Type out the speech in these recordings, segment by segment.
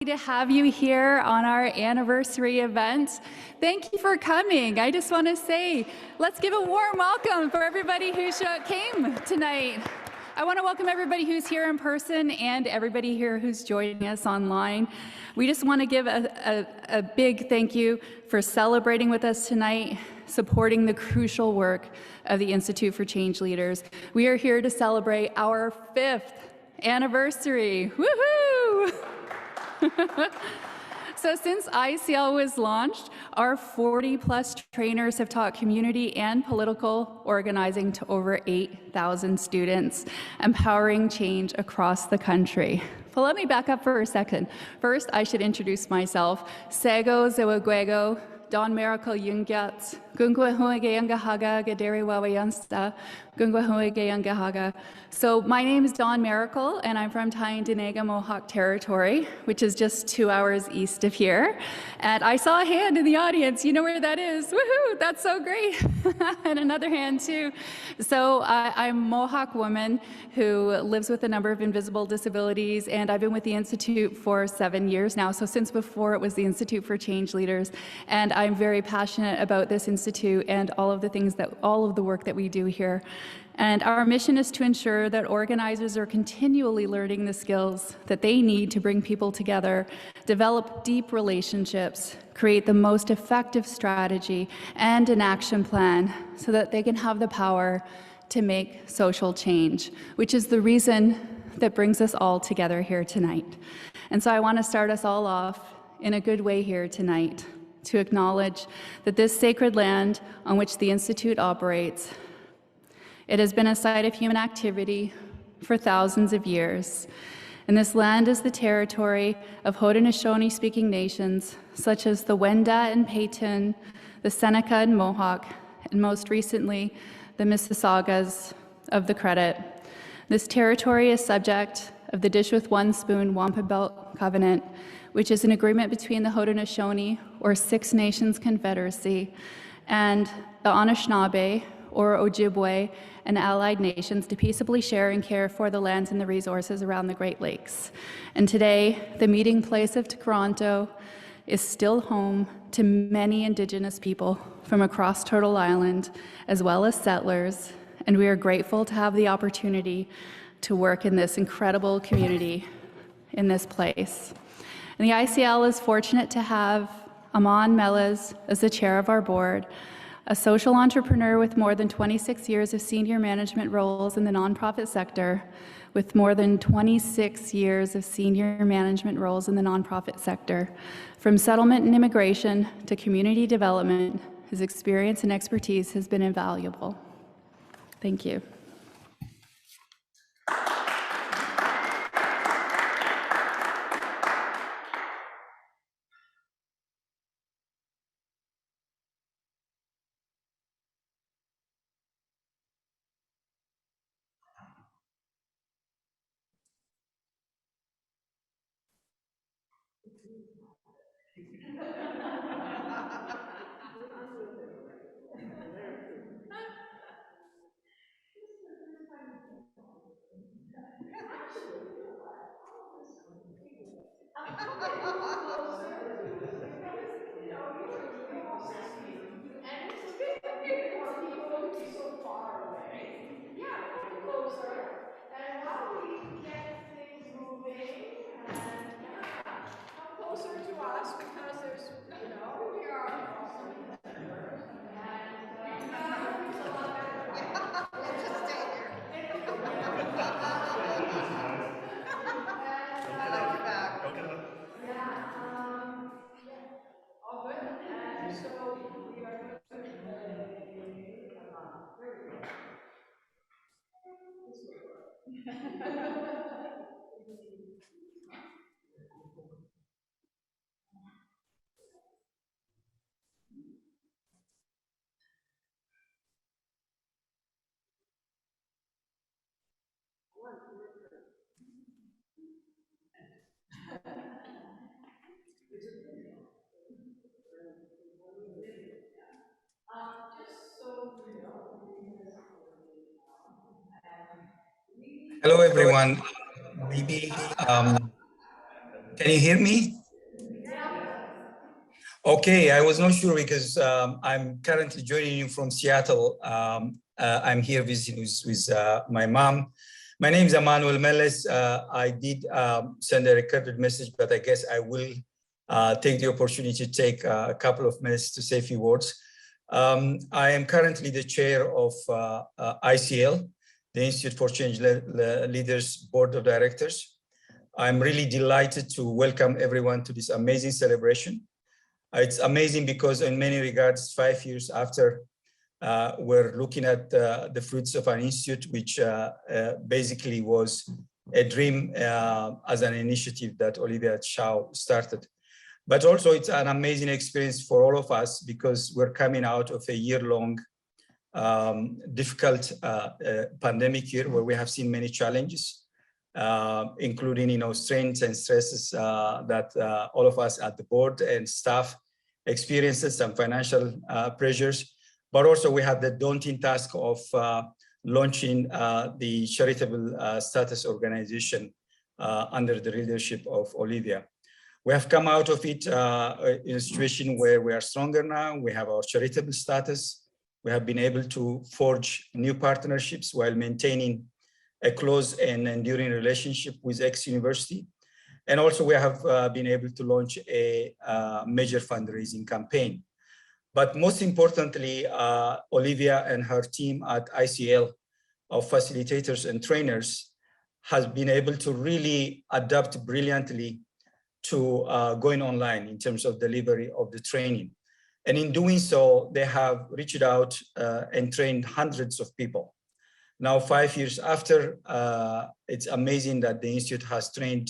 to have you here on our anniversary event. Thank you for coming. I just want to say, let's give a warm welcome for everybody who came tonight. I want to welcome everybody who's here in person and everybody here who's joining us online. We just want to give a big thank you for celebrating with us tonight, supporting the crucial work of the Institute for Change Leaders. We are here to celebrate our 5th anniversary. Woohoo! So since ICL was launched, our 40-plus trainers have taught community and political organizing to over 8,000 students, empowering change across the country. But let me back up for a second. First, I should introduce myself. Sego Zewagwego, Don Miracle Yungyats, Gungwa Huige Yungahaga, Gaderi Wawayansta, Gungwa Huige Yungahaga. So my name is Don Miracle, and I'm from Tyendinaga Mohawk Territory, which is just 2 hours east of here. And I saw a hand in the audience. You know where that is? Woohoo! That's so great. And another hand too. So I'm a Mohawk woman who lives with a number of invisible disabilities, and I've been with the Institute for 7 years now. So since before it was the Institute for Change Leaders, and I'm very passionate about this institute and all of the work that we do here. And our mission is to ensure that organizers are continually learning the skills that they need to bring people together, develop deep relationships, create the most effective strategy and an action plan so that they can have the power to make social change, which is the reason that brings us all together here tonight. And so I want to start us all off in a good way here tonight to acknowledge that this sacred land on which the Institute operates, it has been a site of human activity for thousands of years. And this land is the territory of Haudenosaunee-speaking nations, such as the Wendat and Peyton, the Seneca and Mohawk, and most recently, the Mississaugas of the Credit. This territory is subject of the Dish with One Spoon Wampum Belt Covenant, which is an agreement between the Haudenosaunee, or Six Nations Confederacy, and the Anishinaabe, or Ojibwe, and allied nations to peaceably share and care for the lands and the resources around the Great Lakes. And today, the meeting place of Toronto is still home to many Indigenous people from across Turtle Island, as well as settlers, and we are grateful to have the opportunity to work in this incredible community in this place. And the ICL is fortunate to have Aman Melez as the chair of our board, a social entrepreneur with more than 26 years of senior management roles in the nonprofit sector, with more than 26 years of senior management roles in the nonprofit sector. From settlement and immigration to community development, his experience and expertise has been invaluable. Thank you. And it's a bit for people to be so far away. Yeah, come closer. And while we get things moving, and come closer to us because there's, we are awesome members. And it's a lot better. Let's just stay here. All good. And so we are going to play. There we go. Just so you know, hello everyone. Maybe Can you hear me? Okay, I was not sure because I'm currently joining you from Seattle. I'm here visiting with my mom. My name is Emmanuel Meles. I did send a recorded message, but I guess I will take the opportunity to take a couple of minutes to say a few words. I am currently the chair of ICL, the Institute for Change Leaders Board of Directors. I'm really delighted to welcome everyone to this amazing celebration. It's amazing because in many regards, 5 years after, we're looking at the fruits of an institute, which basically was a dream as an initiative that Olivia Chow started. But also it's an amazing experience for all of us because we're coming out of a year-long difficult pandemic year where we have seen many challenges. Including strains and stresses that all of us at the board and staff experiences, some financial pressures, but also we have the daunting task of launching the charitable status organization under the leadership of Olivia. We have come out of it in a situation where we are stronger now. We have our charitable status. We have been able to forge new partnerships while maintaining a close and enduring relationship with X-University. And also we have been able to launch a major fundraising campaign. But most importantly, Olivia and her team at ICL of facilitators and trainers has been able to really adapt brilliantly to going online in terms of delivery of the training. And in doing so, they have reached out and trained hundreds of people. Now, 5 years after, it's amazing that the Institute has trained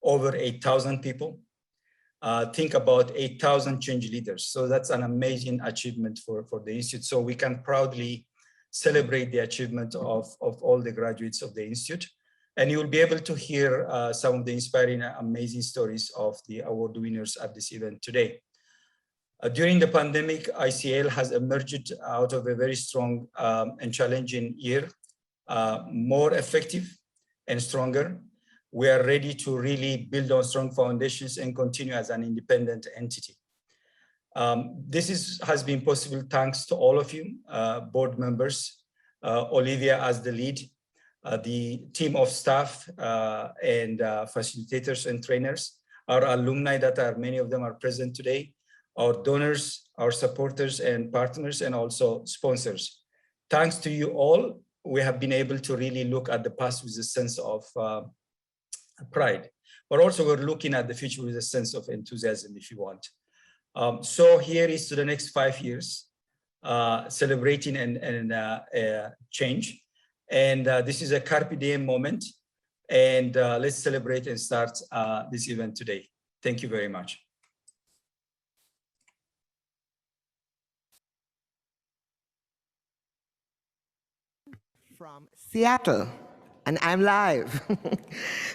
over 8,000 people. Think about 8,000 change leaders. So that's an amazing achievement for the Institute. So we can proudly celebrate the achievement of all the graduates of the Institute. And you will be able to hear some of the inspiring, amazing stories of the award winners at this event today. During the pandemic, ICL has emerged out of a very strong and challenging year, more effective and stronger. We are ready to really build on strong foundations and continue as an independent entity. This has been possible thanks to all of you, board members, Olivia as the lead, the team of staff and facilitators and trainers, our alumni that are, many of them are present today, our donors, our supporters and partners, and also sponsors. Thanks to you all, we have been able to really look at the past with a sense of pride, but also we're looking at the future with a sense of enthusiasm, if you want. So here is to the next 5 years, celebrating and change. And this is a Carpe Diem moment. And let's celebrate and start this event today. Thank you very much. From Seattle, and I'm live.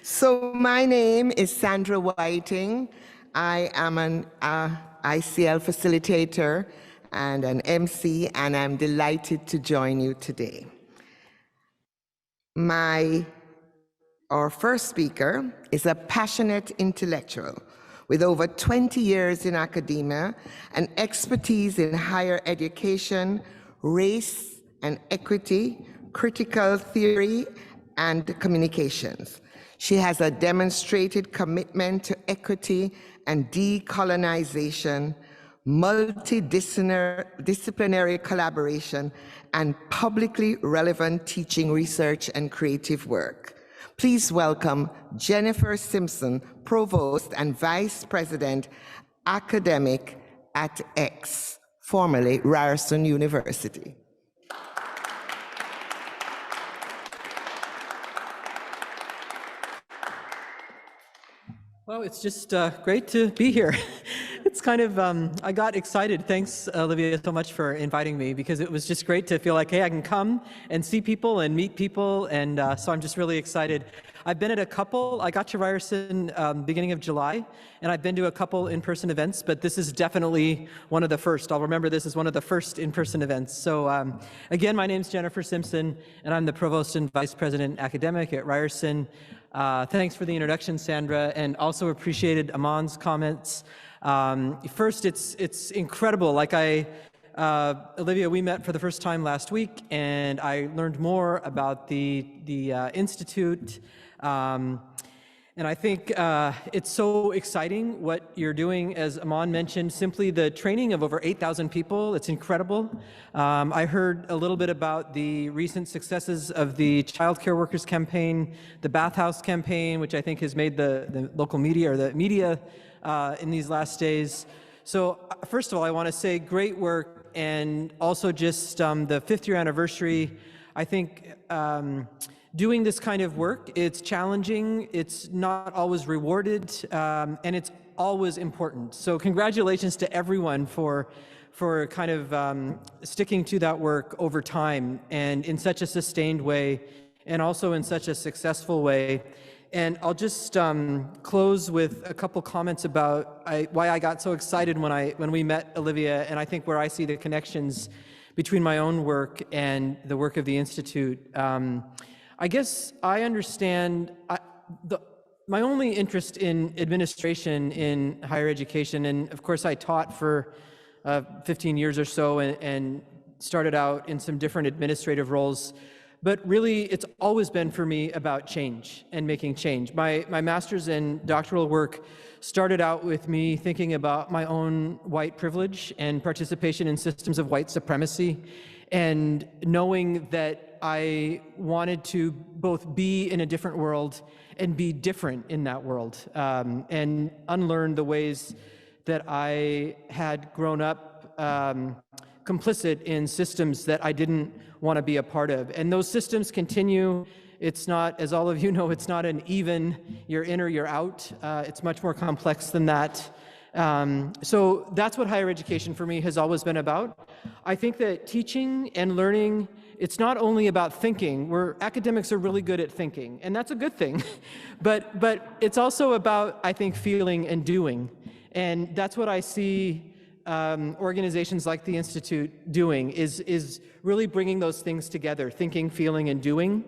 So my name is Sandra Whiting. I am an ICL facilitator and an MC, and I'm delighted to join you today. Our first speaker is a passionate intellectual with over 20 years in academia and expertise in higher education, race and equity, critical theory, and communications. She has a demonstrated commitment to equity and decolonization, multidisciplinary collaboration, and publicly relevant teaching, research, and creative work. Please welcome Jennifer Simpson, Provost and Vice President, Academic at X, formerly Ryerson University. Well, it's just great to be here. It's kind of, I got excited. Thanks, Olivia, so much for inviting me, because it was just great to feel like, hey, I can come and see people and meet people, and so I'm just really excited. I've been at a couple. I got to Ryerson beginning of July, and I've been to a couple in-person events, but this is definitely one of the first. I'll remember this as one of the first in-person events. So again, my name's Jennifer Simpson, and I'm the Provost and Vice President Academic at Ryerson. Thanks for the introduction, Sandra, and also appreciated Aman's comments. First, it's incredible. Like Olivia, we met for the first time last week, and I learned more about the Institute. And I think it's so exciting what you're doing, as Aman mentioned, simply the training of over 8,000 people. It's incredible. I heard a little bit about the recent successes of the Child Care Workers campaign, the Bathhouse campaign, which I think has made the local media, or the media in these last days. So first of all, I want to say great work, and also just the 5th year anniversary. I think doing this kind of work, it's challenging, it's not always rewarded, and it's always important. So congratulations to everyone for kind of sticking to that work over time, and in such a sustained way, and also in such a successful way. And I'll just close with a couple comments about why I got so excited when we met Olivia, and I think where I see the connections between my own work and the work of the Institute. I guess I understand my only interest in administration in higher education, and of course I taught for 15 years or so, and started out in some different administrative roles. But really, it's always been for me about change and making change. My master's and doctoral work started out with me thinking about my own white privilege and participation in systems of white supremacy, and knowing that I wanted to both be in a different world and be different in that world, and unlearn the ways that I had grown up complicit in systems that I didn't want to be a part of. And those systems continue. It's not, as all of you know, it's not an even, you're in or you're out. It's much more complex than that. So that's what higher education for me has always been about. I think that teaching and learning, it's not only about thinking. Academics are really good at thinking, and that's a good thing. but it's also about, I think, feeling and doing. And that's what I see organizations like the Institute doing, is really bringing those things together, thinking, feeling, and doing.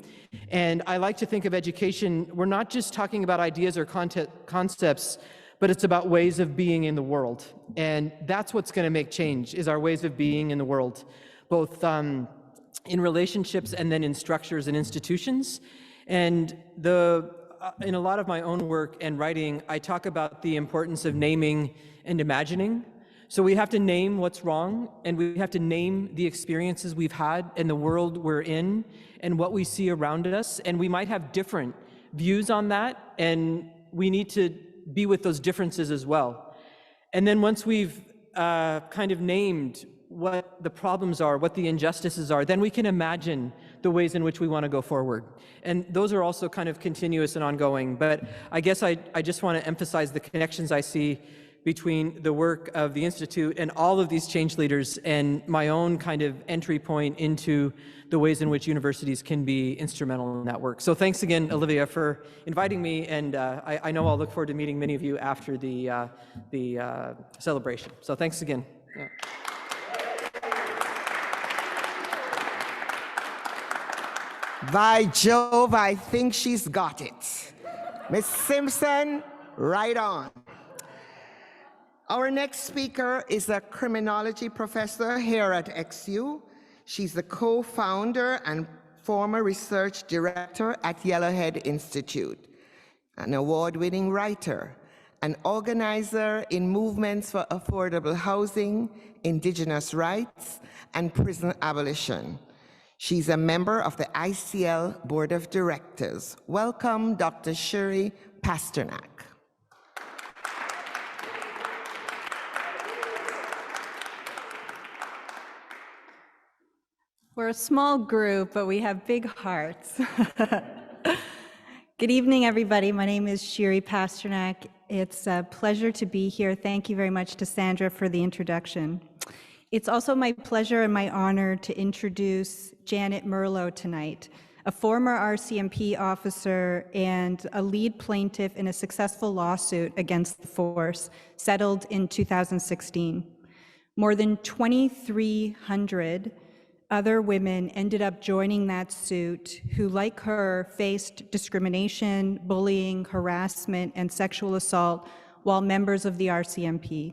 And I like to think of education, we're not just talking about ideas or concepts, but it's about ways of being in the world. And that's what's going to make change, is our ways of being in the world, both in relationships and then in structures and institutions. And in a lot of my own work and writing, I talk about the importance of naming and imagining. So we have to name what's wrong, and we have to name the experiences we've had in the world we're in and what we see around us. And we might have different views on that, and we need to be with those differences as well. And then once we've kind of named what the problems are, what the injustices are, then we can imagine the ways in which we want to go forward. And those are also kind of continuous and ongoing. But I guess I just want to emphasize the connections I see between the work of the Institute and all of these change leaders, and my own kind of entry point into the ways in which universities can be instrumental in that work. So thanks again, Olivia, for inviting me, and I know I'll look forward to meeting many of you after the celebration. So thanks again. Yeah. By Jove, I think she's got it. Miss Simpson, right on. Our next speaker is a criminology professor here at XU. She's the co-founder and former research director at Yellowhead Institute, an award-winning writer, an organizer in movements for affordable housing, indigenous rights, and prison abolition. She's a member of the ICL Board of Directors. Welcome, Dr. Shiri Pasternak. We're a small group, but we have big hearts. Good evening, everybody. My name is Shiri Pasternak, It's a pleasure to be here. Thank you very much to Sandra for the introduction. It's also my pleasure and my honor to introduce Janet Merlo tonight, a former RCMP officer and a lead plaintiff in a successful lawsuit against the force settled in 2016. More than 2,300 other women ended up joining that suit who, like her, faced discrimination, bullying, harassment, and sexual assault while members of the RCMP.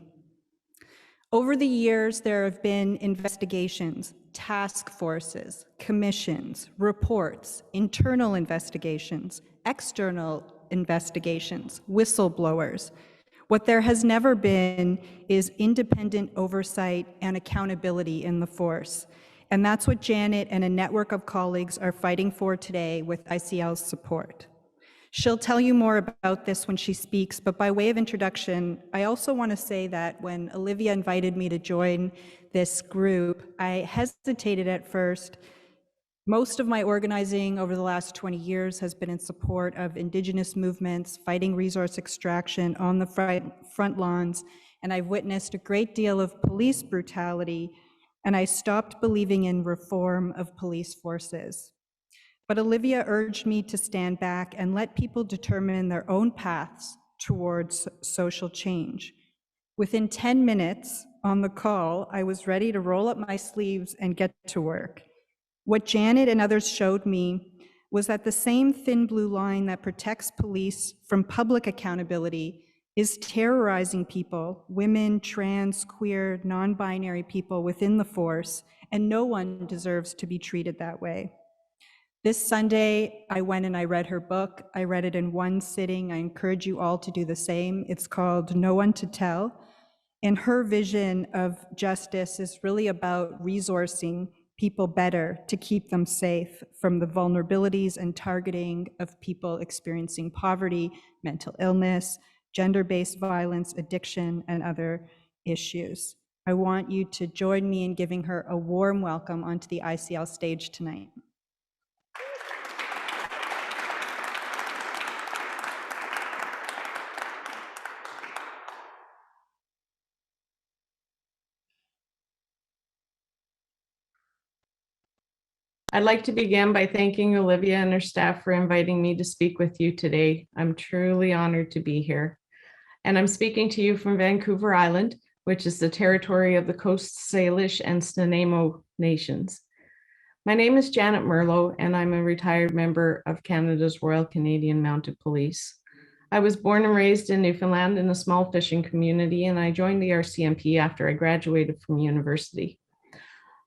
Over the years, there have been investigations, task forces, commissions, reports, internal investigations, external investigations, whistleblowers. What there has never been is independent oversight and accountability in the force. And that's what Janet and a network of colleagues are fighting for today with ICL's support. She'll tell you more about this when she speaks, but by way of introduction, I also want to say that when Olivia invited me to join this group, I hesitated at first. Most of my organizing over the last 20 years has been in support of Indigenous movements, fighting resource extraction on the front lawns, and I've witnessed a great deal of police brutality, and I stopped believing in reform of police forces. But Olivia urged me to stand back and let people determine their own paths towards social change. Within 10 minutes on the call, I was ready to roll up my sleeves and get to work. What Janet and others showed me was that the same thin blue line that protects police from public accountability is terrorizing people, women, trans, queer, non-binary people within the force, and no one deserves to be treated that way. This Sunday, I went and I read her book. I read it in one sitting. I encourage you all to do the same. It's called No One to Tell. And her vision of justice is really about resourcing people better to keep them safe from the vulnerabilities and targeting of people experiencing poverty, mental illness, gender-based violence, addiction, and other issues. I want you to join me in giving her a warm welcome onto the ICL stage tonight. I'd like to begin by thanking Olivia and her staff for inviting me to speak with you today. I'm truly honored to be here. And I'm speaking to you from Vancouver Island, which is the territory of the Coast Salish and Snuneymuxw nations. My name is Janet Merlo, and I'm a retired member of Canada's Royal Canadian Mounted Police. I was born and raised in Newfoundland in a small fishing community, and I joined the RCMP after I graduated from university.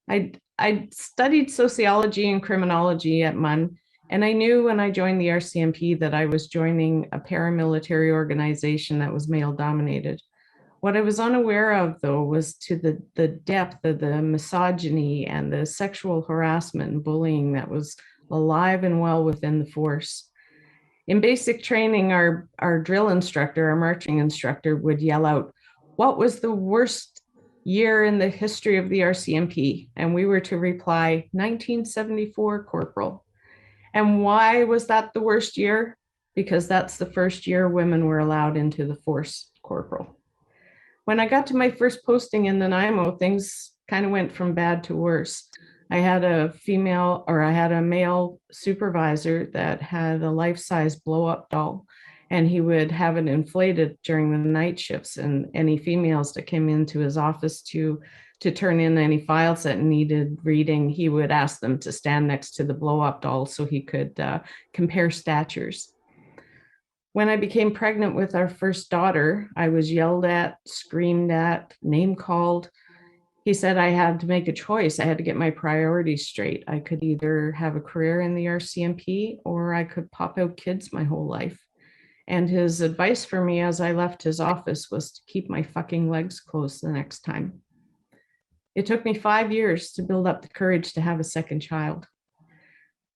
I studied sociology and criminology at MUN, and I knew when I joined the RCMP that I was joining a paramilitary organization that was male-dominated. What I was unaware of, though, was to the depth of the misogyny and the sexual harassment and bullying that was alive and well within the force. In basic training, our drill instructor, our marching instructor, would yell out, "What was the worst year in the history of the RCMP?" And we were to reply, 1974, Corporal. And why was that the worst year? Because that's the first year women were allowed into the force, Corporal. When I got to my first posting in Nanaimo, things kind of went from bad to worse. I had a male supervisor that had a life-size blow-up doll, and he would have it inflated during the night shifts, and any females that came into his office to turn in any files that needed reading, he would ask them to stand next to the blow-up doll so he could compare statures. When I became pregnant with our first daughter, I was yelled at, screamed at, name-called. He said I had to make a choice. I had to get my priorities straight. I could either have a career in the RCMP or I could pop out kids my whole life. And his advice for me as I left his office was to keep my fucking legs closed the next time. It took me 5 years to build up the courage to have a second child.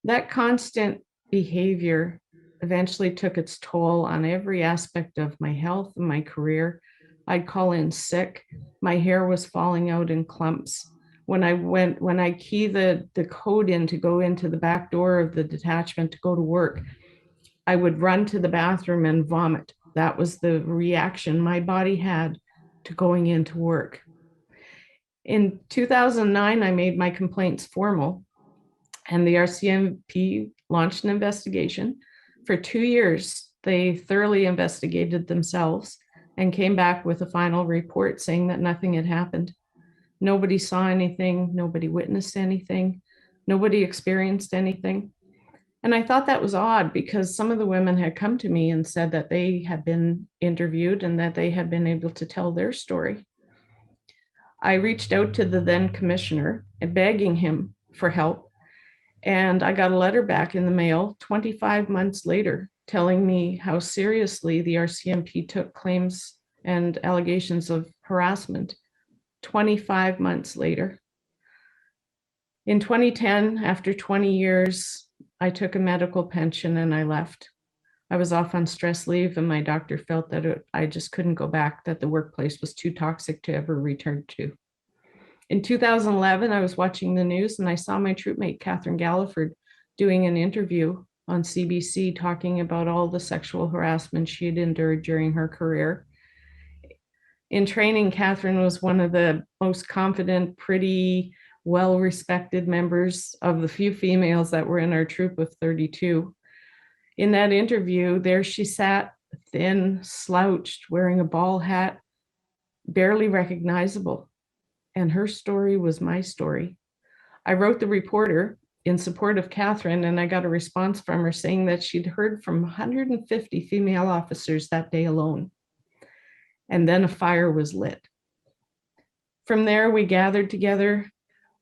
That constant behavior eventually took its toll on every aspect of my health and my career. I'd call in sick. My hair was falling out in clumps. When I key the code in to go into the back door of the detachment to go to work, I would run to the bathroom and vomit That was the reaction my body had to going into work. In 2009, I made my complaints formal, and the RCMP launched an investigation. For 2 years, they thoroughly investigated themselves and came back with a final report saying that nothing had happened. Nobody saw anything, nobody witnessed anything, nobody experienced anything. And I thought that was odd because some of the women had come to me and said that they had been interviewed and that they had been able to tell their story. I reached out to the then commissioner and begging him for help. And I got a letter back in the mail 25 months later telling me how seriously the RCMP took claims and allegations of harassment 25 months later. In 2010, after 20 years, I took a medical pension and I left. I was off on stress leave and my doctor felt that I just couldn't go back, that the workplace was too toxic to ever return to. In 2011, I was watching the news and I saw my troopmate, Catherine Galliford, doing an interview on CBC talking about all the sexual harassment she had endured during her career. In training, Catherine was one of the most confident, pretty, well-respected members of the few females that were in our troop of 32. In that interview, there she sat, thin, slouched, wearing a ball hat, barely recognizable. And her story was my story. I wrote the reporter in support of Catherine, and I got a response from her saying that she'd heard from 150 female officers that day alone. And then a fire was lit. From there, we gathered together,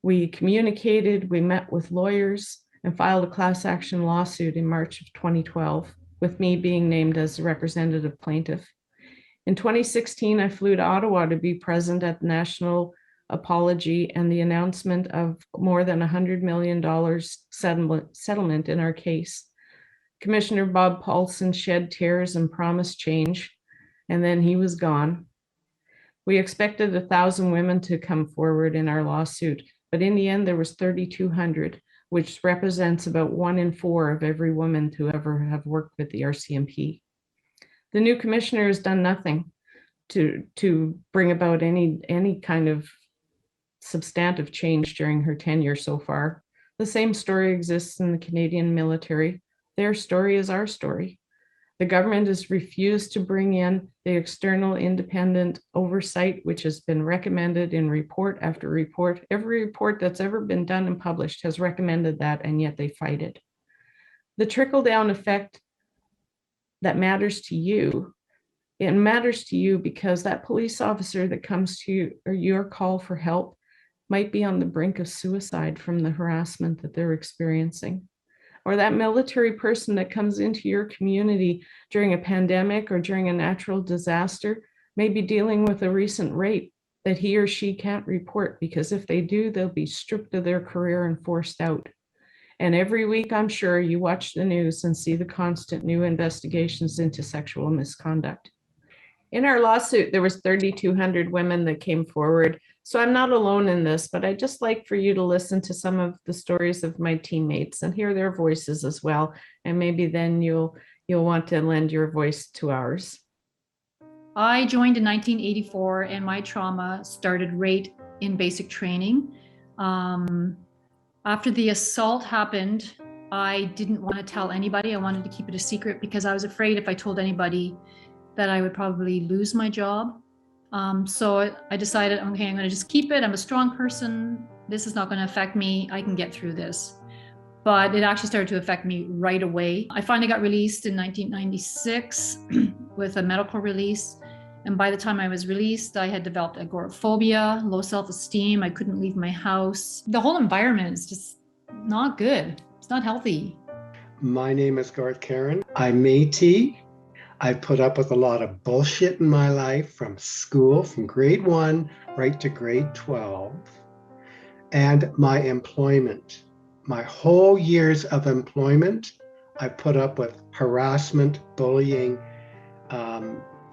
we communicated, we met with lawyers, and filed a class action lawsuit in March of 2012, with me being named as the representative plaintiff. In 2016, I flew to Ottawa to be present at the national apology and the announcement of more than $100 million settlement in our case. Commissioner Bob Paulson shed tears and promised change, and then he was gone. We expected 1,000 women to come forward in our lawsuit, but in the end, there was 3,200, which represents about 1 in 4 of every woman to ever have worked with the RCMP. The new commissioner has done nothing to bring about any kind of substantive change during her tenure so far. The same story exists in the Canadian military. Their story is our story. The government has refused to bring in the external independent oversight, which has been recommended in report after report. Every report that's ever been done and published has recommended that, and yet they fight it. The trickle-down effect that matters to you, it matters to you because that police officer that comes to you or your call for help might be on the brink of suicide from the harassment that they're experiencing. Or that military person that comes into your community during a pandemic or during a natural disaster may be dealing with a recent rape that he or she can't report because if they do, they'll be stripped of their career and forced out. And every week, I'm sure you watch the news and see the constant new investigations into sexual misconduct. In our lawsuit, there was 3,200 women that came forward. So I'm not alone in this, but I'd just like for you to listen to some of the stories of my teammates and hear their voices as well. And maybe then you'll want to lend your voice to ours. I joined in 1984 and my trauma started right in basic training. After the assault happened, I didn't want to tell anybody. I wanted to keep it a secret because I was afraid if I told anybody that I would probably lose my job. So I decided, okay, I'm going to just keep it. I'm a strong person. This is not going to affect me. I can get through this. But it actually started to affect me right away. I finally got released in 1996 with a medical release. And by the time I was released, I had developed agoraphobia, low self-esteem. I couldn't leave my house. The whole environment is just not good. It's not healthy. My name is Garth Karen. I'm Métis. I put up with a lot of bullshit in my life from school, from grade 1 right to grade 12. And my employment, my whole years of employment, I put up with harassment, bullying,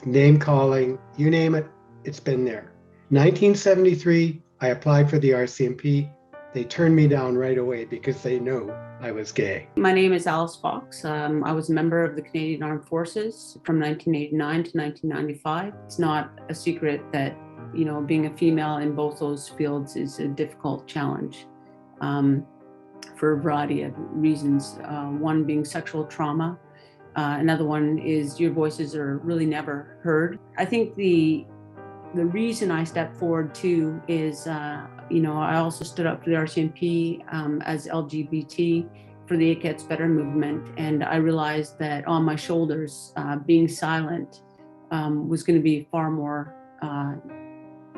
name calling, you name it, it's been there. 1973, I applied for the RCMP. They turned me down right away because they knew I was gay. My name is Alice Fox. I was a member of the Canadian Armed Forces from 1989 to 1995. It's not a secret that, you know, being a female in both those fields is a difficult challenge for a variety of reasons. One being sexual trauma. Another one is your voices are really never heard. I think the reason I stepped forward too is, you know, I also stood up for the RCMP as LGBT for the It Gets Better movement. And I realized that on my shoulders, being silent was going to be far more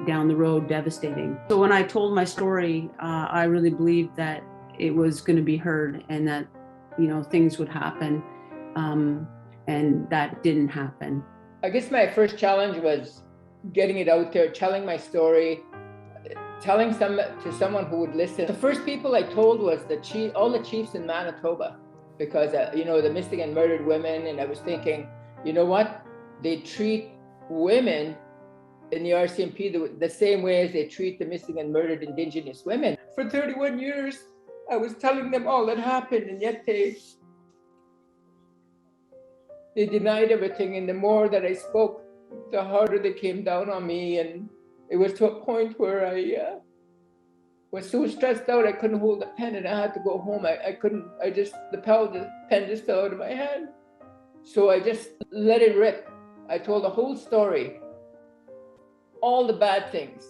down the road devastating. So when I told my story, I really believed that it was going to be heard and that, you know, things would happen. And that didn't happen. I guess my first challenge was getting it out there, telling my story, telling to someone who would listen. The first people I told was all the chiefs in Manitoba, because you know, the missing and murdered women, and I was thinking, you know what, they treat women in the RCMP the same way as they treat the missing and murdered Indigenous women. For 31 years, I was telling them all that happened, and yet they denied everything. And the more that I spoke, the harder they came down on me. And it was to a point where I was so stressed out, I couldn't hold a pen and I had to go home. The pen just fell out of my hand. So I just let it rip. I told the whole story, all the bad things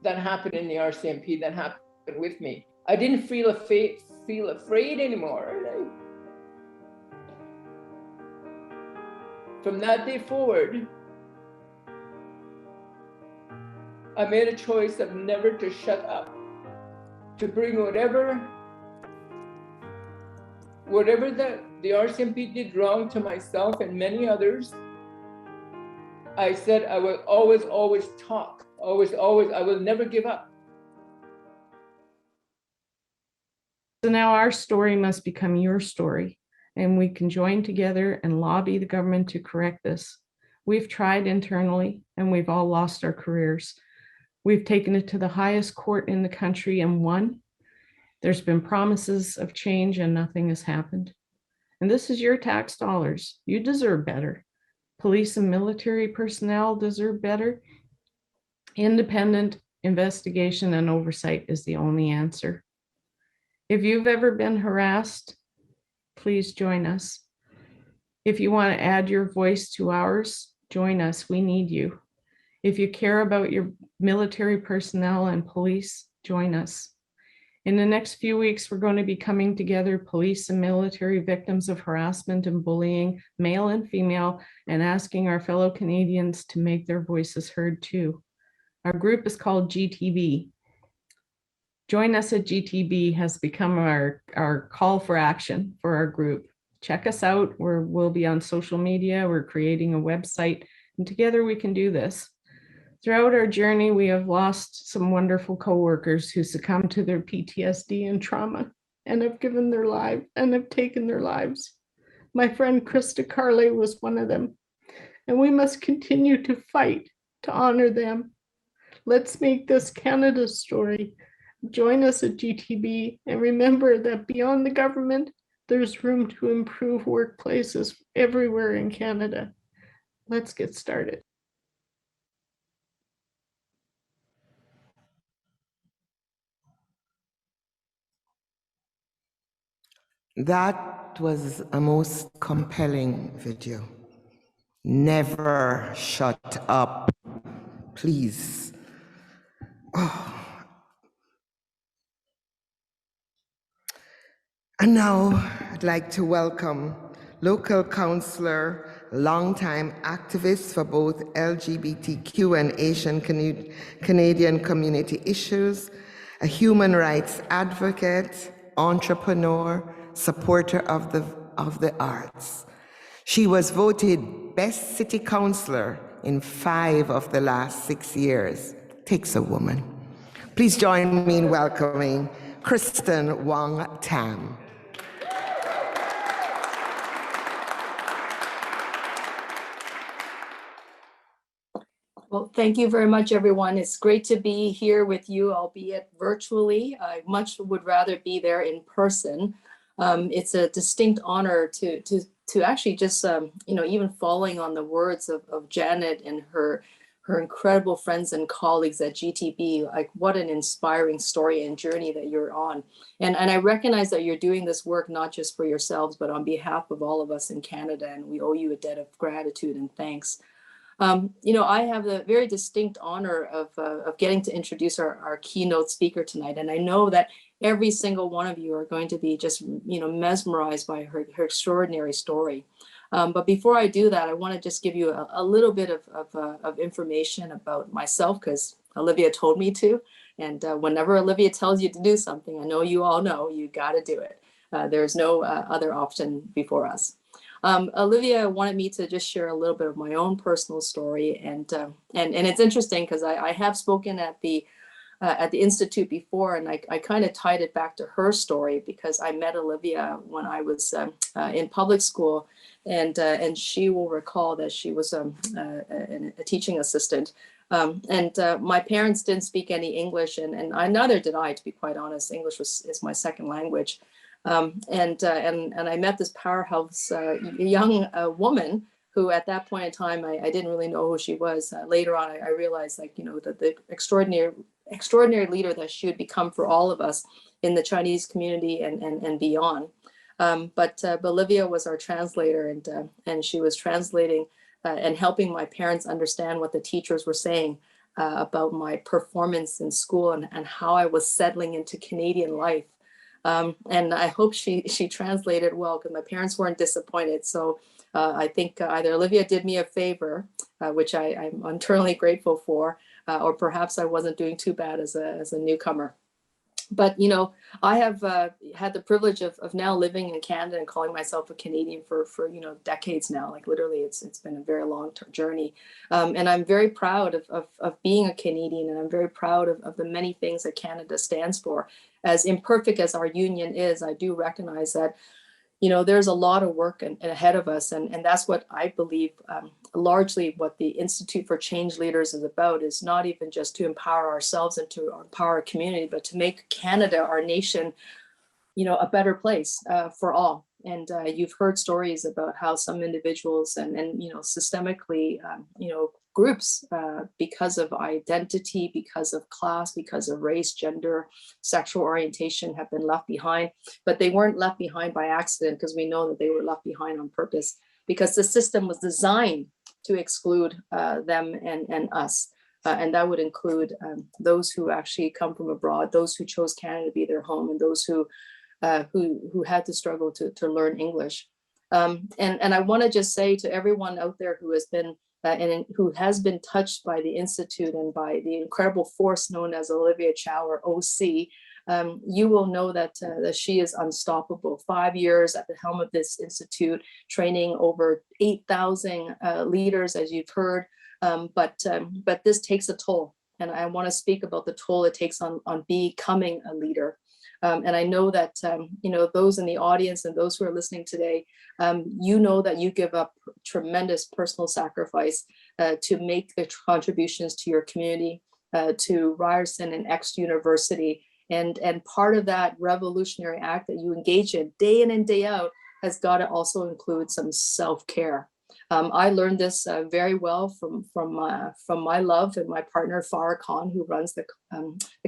that happened in the RCMP that happened with me. I didn't feel afraid anymore. From that day forward, I made a choice of never to shut up, to bring whatever the RCMP did wrong to myself and many others. I said I will always talk, I will never give up. So now our story must become your story, and we can join together and lobby the government to correct this. We've tried internally and we've all lost our careers. We've taken it to the highest court in the country and won. There's been promises of change and nothing has happened. And this is your tax dollars. You deserve better. Police and military personnel deserve better. Independent investigation and oversight is the only answer. If you've ever been harassed, please join us. If you want to add your voice to ours, join us. We need you. If you care about your military personnel and police, join us. In the next few weeks, we're going to be coming together, police and military victims of harassment and bullying, male and female, and asking our fellow Canadians to make their voices heard too. Our group is called GTB. Join us at GTB has become our call for action for our group. Check us out. We'll be on social media. We're creating a website, and together we can do this. Throughout our journey, we have lost some wonderful coworkers who succumbed to their PTSD and trauma and have given their life and have taken their lives. My friend Krista Carley was one of them, and we must continue to fight to honor them. Let's make this Canada's story. Join us at GTB and remember that beyond the government, there's room to improve workplaces everywhere in Canada. Let's get started. That was a most compelling video. Never shut up, please. Oh. And now I'd like to welcome local councillor, longtime activist for both LGBTQ and Asian Canadian community issues, a human rights advocate, entrepreneur, supporter of the arts. She was voted Best City Councillor in 5 of the last 6 years. Takes a woman. Please join me in welcoming Kristen Wong Tam. Well, thank you very much, everyone. It's great to be here with you, albeit virtually. I much would rather be there in person. It's a distinct honor to actually just, even following on the words of Janet and her incredible friends and colleagues at GTB, like what an inspiring story and journey that you're on. And I recognize that you're doing this work not just for yourselves, but on behalf of all of us in Canada, and we owe you a debt of gratitude and thanks. I have the very distinct honor of getting to introduce our keynote speaker tonight. And I know that every single one of you are going to be just, mesmerized by her extraordinary story. But before I do that, I want to just give you a little bit of information about myself, because Olivia told me to. And whenever Olivia tells you to do something, I know you all know you got to do it. There's no other option before us. Olivia wanted me to just share a little bit of my own personal story, and it's interesting because I have spoken at the Institute before, and I kind of tied it back to her story because I met Olivia when I was in public school, and she will recall that she was a teaching assistant. My parents didn't speak any English, and neither did I, to be quite honest. English is my second language. And I met this powerhouse young woman who at that point in time, I didn't really know who she was. Later on, I realized that the extraordinary leader that she would become for all of us in the Chinese community and beyond. But Olivia was our translator, and she was translating and helping my parents understand what the teachers were saying about my performance in school and how I was settling into Canadian life. And I hope she translated well, because my parents weren't disappointed. So I think either Olivia did me a favor, which I'm eternally grateful for, or perhaps I wasn't doing too bad as a newcomer. But, I have had the privilege of now living in Canada and calling myself a Canadian for decades now. Like literally, it's been a very long journey. And I'm very proud of being a Canadian, and I'm very proud of the many things that Canada stands for. As imperfect as our union is, I do recognize that, there's a lot of work ahead of us. And that's what I believe largely what the Institute for Change Leaders is about, is not even just to empower ourselves and to empower our community, but to make Canada, our nation, a better place for all. And you've heard stories about how some individuals and systemically, groups, because of identity, because of class, because of race, gender, sexual orientation, have been left behind. But they weren't left behind by accident, because we know that they were left behind on purpose, because the system was designed to exclude them and us. And that would include those who actually come from abroad, those who chose Canada to be their home, and those who had to struggle to learn English. And I want to just say to everyone out there who has been who has been touched by the Institute and by the incredible force known as Olivia Chow, or OC, you will know that she is unstoppable. 5 years at the helm of this institute, training over 8,000 leaders, as you've heard. But this takes a toll, and I want to speak about the toll it takes on becoming a leader. And I know that those in the audience and those who are listening today, know that you give up tremendous personal sacrifice to make the contributions to your community, to Ryerson and X University. And part of that revolutionary act that you engage in and day out has got to also include some self-care. I learned this very well from my love and my partner Farah Khan, who runs the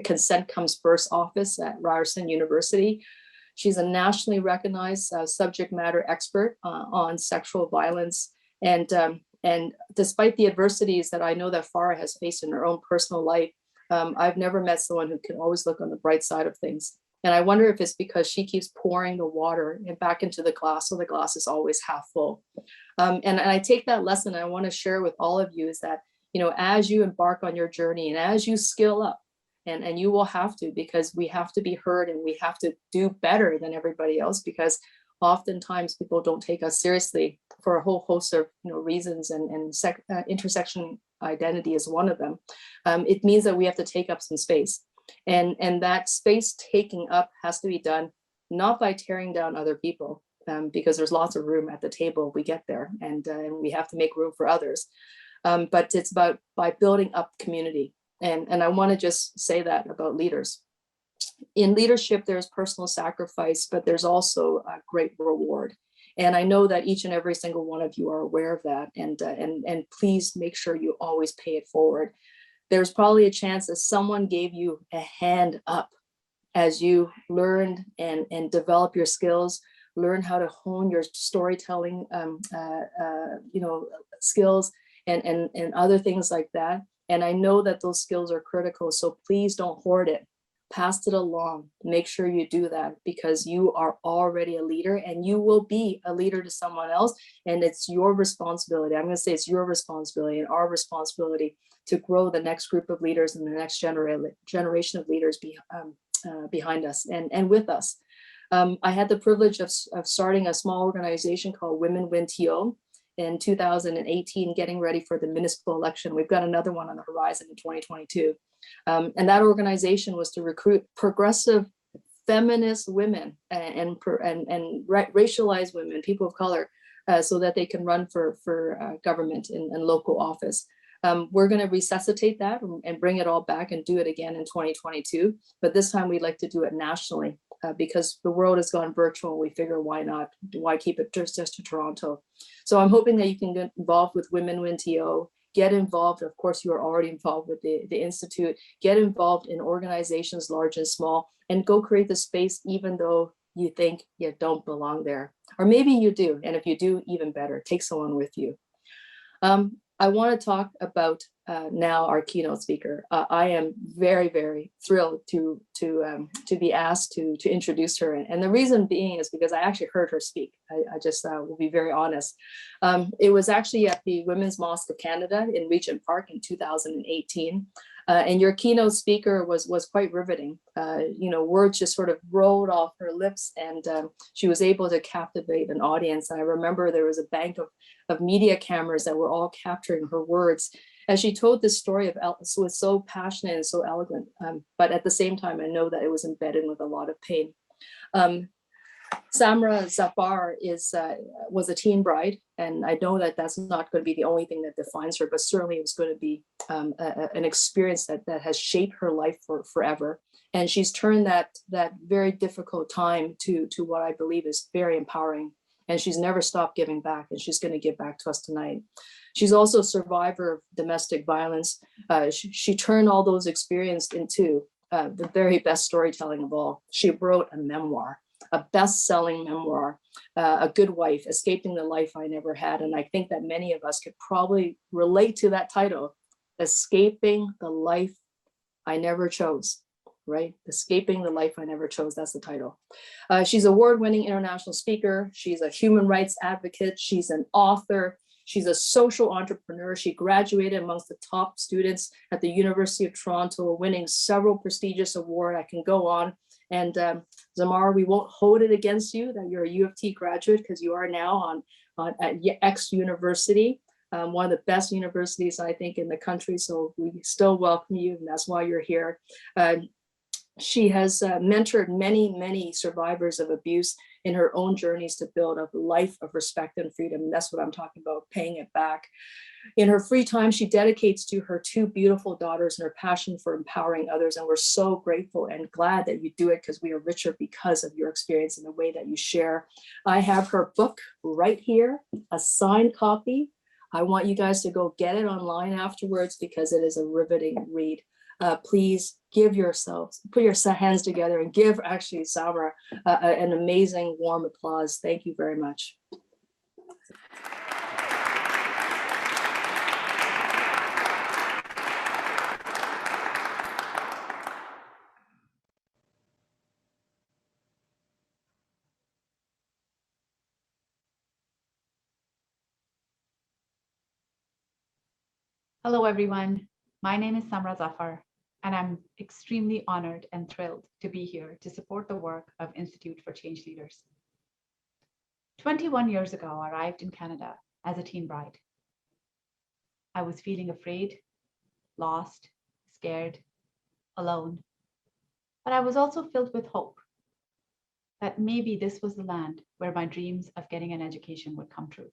Consent Comes First office at Ryerson University. She's a nationally recognized subject matter expert on sexual violence, and despite the adversities that I know that Farah has faced in her own personal life, I've never met someone who can always look on the bright side of things. And I wonder if it's because she keeps pouring the water back into the glass, so the glass is always half full. And I take that lesson, and I want to share with all of you, is that, as you embark on your journey and as you skill up, and you will have to, because we have to be heard and we have to do better than everybody else, because oftentimes people don't take us seriously for a whole host of reasons, and intersection identity is one of them. It means that we have to take up some space. And that space taking up has to be done not by tearing down other people, because there's lots of room at the table we get there, and we have to make room for others. but it's about by building up community. And I want to just say that about leaders. In leadership, there's personal sacrifice, but there's also a great reward. And I know that each and every single one of you are aware of that. And please make sure you always pay it forward. There's probably a chance that someone gave you a hand up as you learned and develop your skills, learn how to hone your storytelling, skills and other things like that. And I know that those skills are critical. So please don't hoard it. Pass it along. Make sure you do that, because you are already a leader and you will be a leader to someone else. And it's your responsibility. I'm going to say it's your responsibility and our responsibility to grow the next group of leaders and the next generation of leaders behind us and with us. I had the privilege of starting a small organization called Women Win TO in 2018, getting ready for the municipal election. We've got another one on the horizon in 2022. And that organization was to recruit progressive feminist women and racialized women, people of color, so that they can run for government and local office. We're going to resuscitate that and bring it all back and do it again in 2022. But this time we'd like to do it nationally because the world has gone virtual. We figure why not? Why keep it just to Toronto? So I'm hoping that you can get involved with Women Win TO. Get involved. Of course, you are already involved with the Institute. Get involved in organizations large and small, and go create the space even though you think you don't belong there. Or maybe you do. And if you do, even better, take someone with you. I want to talk about now our keynote speaker. I am very, very thrilled to be asked to introduce her. And the reason being is because I actually heard her speak. I just will be very honest. It was actually at the Women's Mosque of Canada in Regent Park in 2018. And your keynote speaker was quite riveting. Words just sort of rolled off her lips, and she was able to captivate an audience. And I remember there was a bank of media cameras that were all capturing her words as she told this story was so passionate and so eloquent. But at the same time, I know that it was embedded with a lot of pain. Samra Zafar was a teen bride, and I know that that's not going to be the only thing that defines her, but certainly it's going to be an experience that has shaped her life forever. And she's turned that very difficult time to what I believe is very empowering. And she's never stopped giving back, and she's going to give back to us tonight. She's also a survivor of domestic violence. She turned all those experiences into the very best storytelling of all. She wrote a memoir, a best-selling memoir, A Good Wife, Escaping the Life I Never Had. And I think that many of us could probably relate to that title, Escaping the Life I Never Chose, right? Escaping the Life I Never Chose, that's the title. She's an award-winning international speaker. She's a human rights advocate. She's an author. She's a social entrepreneur. She graduated amongst the top students at the University of Toronto, winning several prestigious awards. I can go on. And Zamar, we won't hold it against you that you're a U of T graduate, because you are now at X University, one of the best universities, I think, in the country. So we still welcome you, and that's why you're here. She has mentored many survivors of abuse in her own journeys to build a life of respect and freedom. And that's what I'm talking about, paying it back. In her free time, she dedicates to her two beautiful daughters and her passion for empowering others. And we're so grateful and glad that you do it, because we are richer because of your experience and the way that you share. I have her book right here, a signed copy. I want you guys to go get it online afterwards, because it is a riveting read. Please give yourselves, put your hands together and give actually Samra an amazing warm applause. Thank you very much. Hello, everyone. My name is Samra Zafar, and I'm extremely honored and thrilled to be here to support the work of Institute for Change Leaders. 21 years ago, I arrived in Canada as a teen bride. I was feeling afraid, lost, scared, alone, but I was also filled with hope that maybe this was the land where my dreams of getting an education would come true.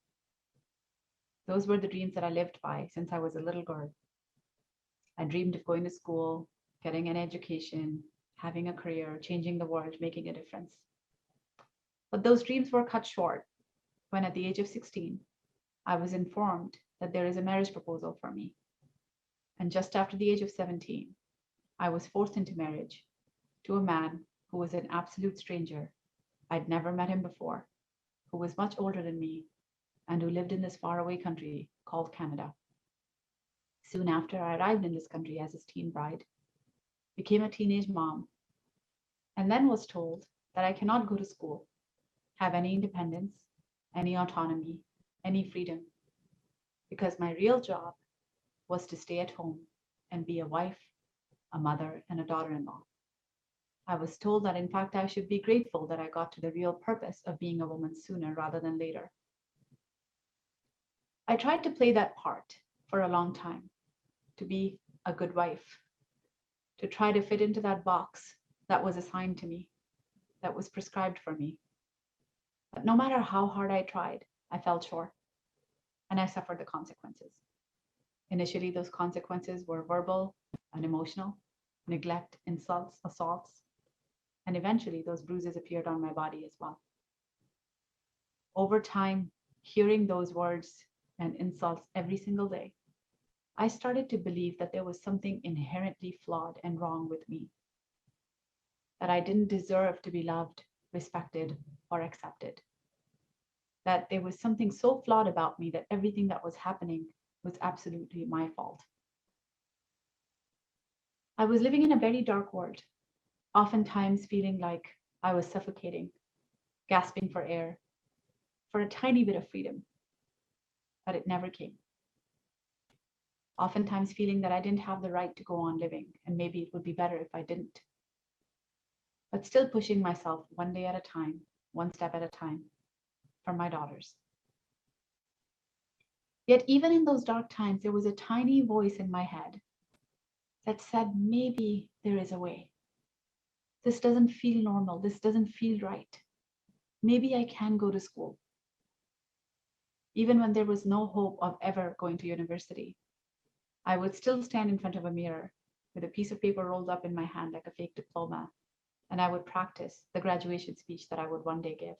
Those were the dreams that I lived by since I was a little girl. I dreamed of going to school, getting an education, having a career, changing the world, making a difference. But those dreams were cut short when at the age of 16, I was informed that there is a marriage proposal for me. And just after the age of 17, I was forced into marriage to a man who was an absolute stranger. I'd never met him before, who was much older than me, and who lived in this faraway country called Canada. Soon after, I arrived in this country as his teen bride, became a teenage mom, and then was told that I cannot go to school, have any independence, any autonomy, any freedom, because my real job was to stay at home and be a wife, a mother, and a daughter-in-law. I was told that, in fact, I should be grateful that I got to the real purpose of being a woman sooner rather than later. I tried to play that part for a long time, to be a good wife, to try to fit into that box that was assigned to me, that was prescribed for me. But no matter how hard I tried, I fell short, and I suffered the consequences. Initially, those consequences were verbal and emotional, neglect, insults, assaults, and eventually those bruises appeared on my body as well. Over time, hearing those words and insults every single day, I started to believe that there was something inherently flawed and wrong with me, that I didn't deserve to be loved, respected, or accepted, that there was something so flawed about me that everything that was happening was absolutely my fault. I was living in a very dark world, oftentimes feeling like I was suffocating, gasping for air, for a tiny bit of freedom, but it never came. Oftentimes feeling that I didn't have the right to go on living, and maybe it would be better if I didn't. But still pushing myself one day at a time, one step at a time, for my daughters. Yet even in those dark times, there was a tiny voice in my head that said, maybe there is a way. This doesn't feel normal. This doesn't feel right. Maybe I can go to school. Even when there was no hope of ever going to university, I would still stand in front of a mirror with a piece of paper rolled up in my hand like a fake diploma, and I would practice the graduation speech that I would one day give.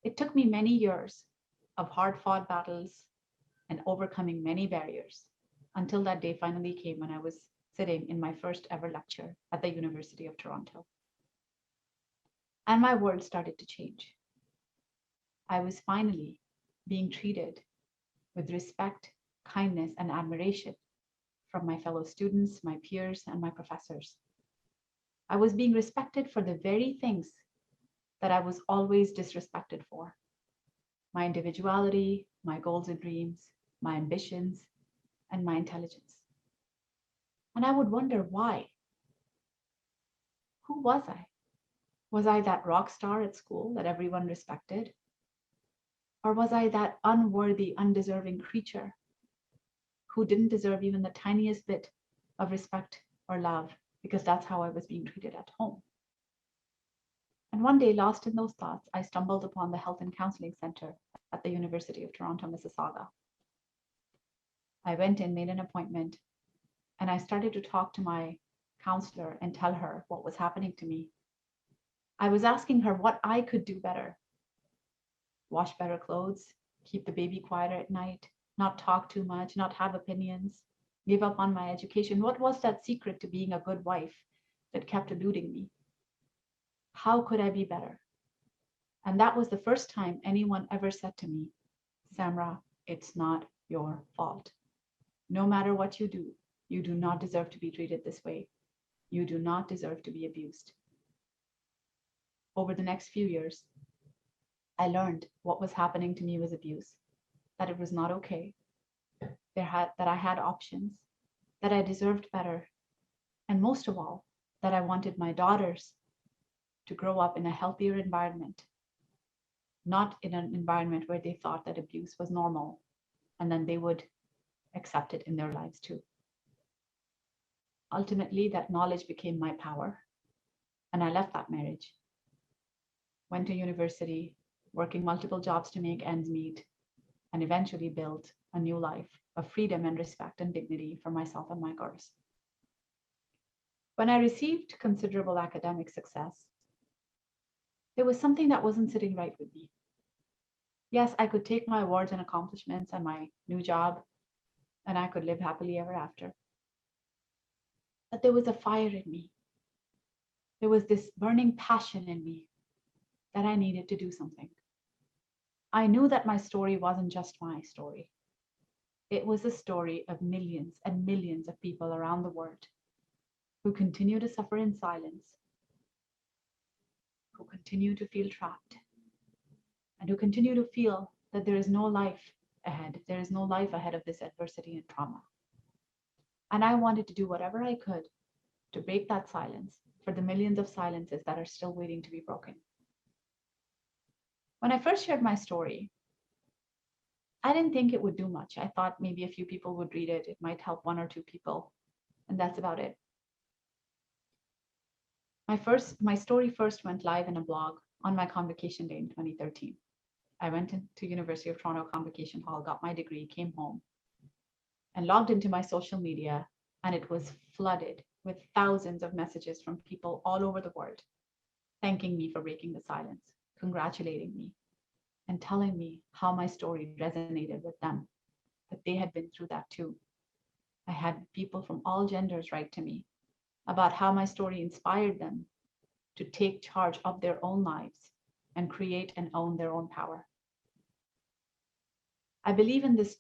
It took me many years of hard-fought battles and overcoming many barriers until that day finally came when I was sitting in my first ever lecture at the University of Toronto. And my world started to change. I was finally being treated with respect, kindness, and admiration from my fellow students, my peers, and my professors. I was being respected for the very things that I was always disrespected for: my individuality, my goals and dreams, my ambitions, and my intelligence. And I would wonder why. Who was I? Was I that rock star at school that everyone respected? Or was I that unworthy, undeserving creature who didn't deserve even the tiniest bit of respect or love, because that's how I was being treated at home? And one day, lost in those thoughts, I stumbled upon the Health and Counseling Center at the University of Toronto, Mississauga. I went in, made an appointment, and I started to talk to my counselor and tell her what was happening to me. I was asking her what I could do better. Wash better clothes, keep the baby quieter at night, not talk too much, not have opinions, give up on my education. What was that secret to being a good wife that kept eluding me? How could I be better? And that was the first time anyone ever said to me, Samra, it's not your fault. No matter what you do not deserve to be treated this way. You do not deserve to be abused. Over the next few years, I learned what was happening to me was abuse, that it was not okay, that I had options, that I deserved better, and most of all, that I wanted my daughters to grow up in a healthier environment, not in an environment where they thought that abuse was normal, and then they would accept it in their lives too. Ultimately, that knowledge became my power, and I left that marriage, went to university, working multiple jobs to make ends meet, and eventually build a new life of freedom and respect and dignity for myself and my girls. When I received considerable academic success, there was something that wasn't sitting right with me. Yes, I could take my awards and accomplishments and my new job, and I could live happily ever after. But there was a fire in me. There was this burning passion in me that I needed to do something. I knew that my story wasn't just my story. It was the story of millions and millions of people around the world who continue to suffer in silence, who continue to feel trapped, and who continue to feel that there is no life ahead. There is no life ahead of this adversity and trauma. And I wanted to do whatever I could to break that silence for the millions of silences that are still waiting to be broken. When I first shared my story, I didn't think it would do much. I thought maybe a few people would read it. It might help one or two people, and that's about it. My story first went live in a blog on my convocation day in 2013. I went into University of Toronto Convocation Hall, got my degree, came home, and logged into my social media, and it was flooded with thousands of messages from people all over the world, thanking me for breaking the silence, congratulating me, and telling me how my story resonated with them, that they had been through that too. I had people from all genders write to me about how my story inspired them to take charge of their own lives and create and own their own power. I believe in this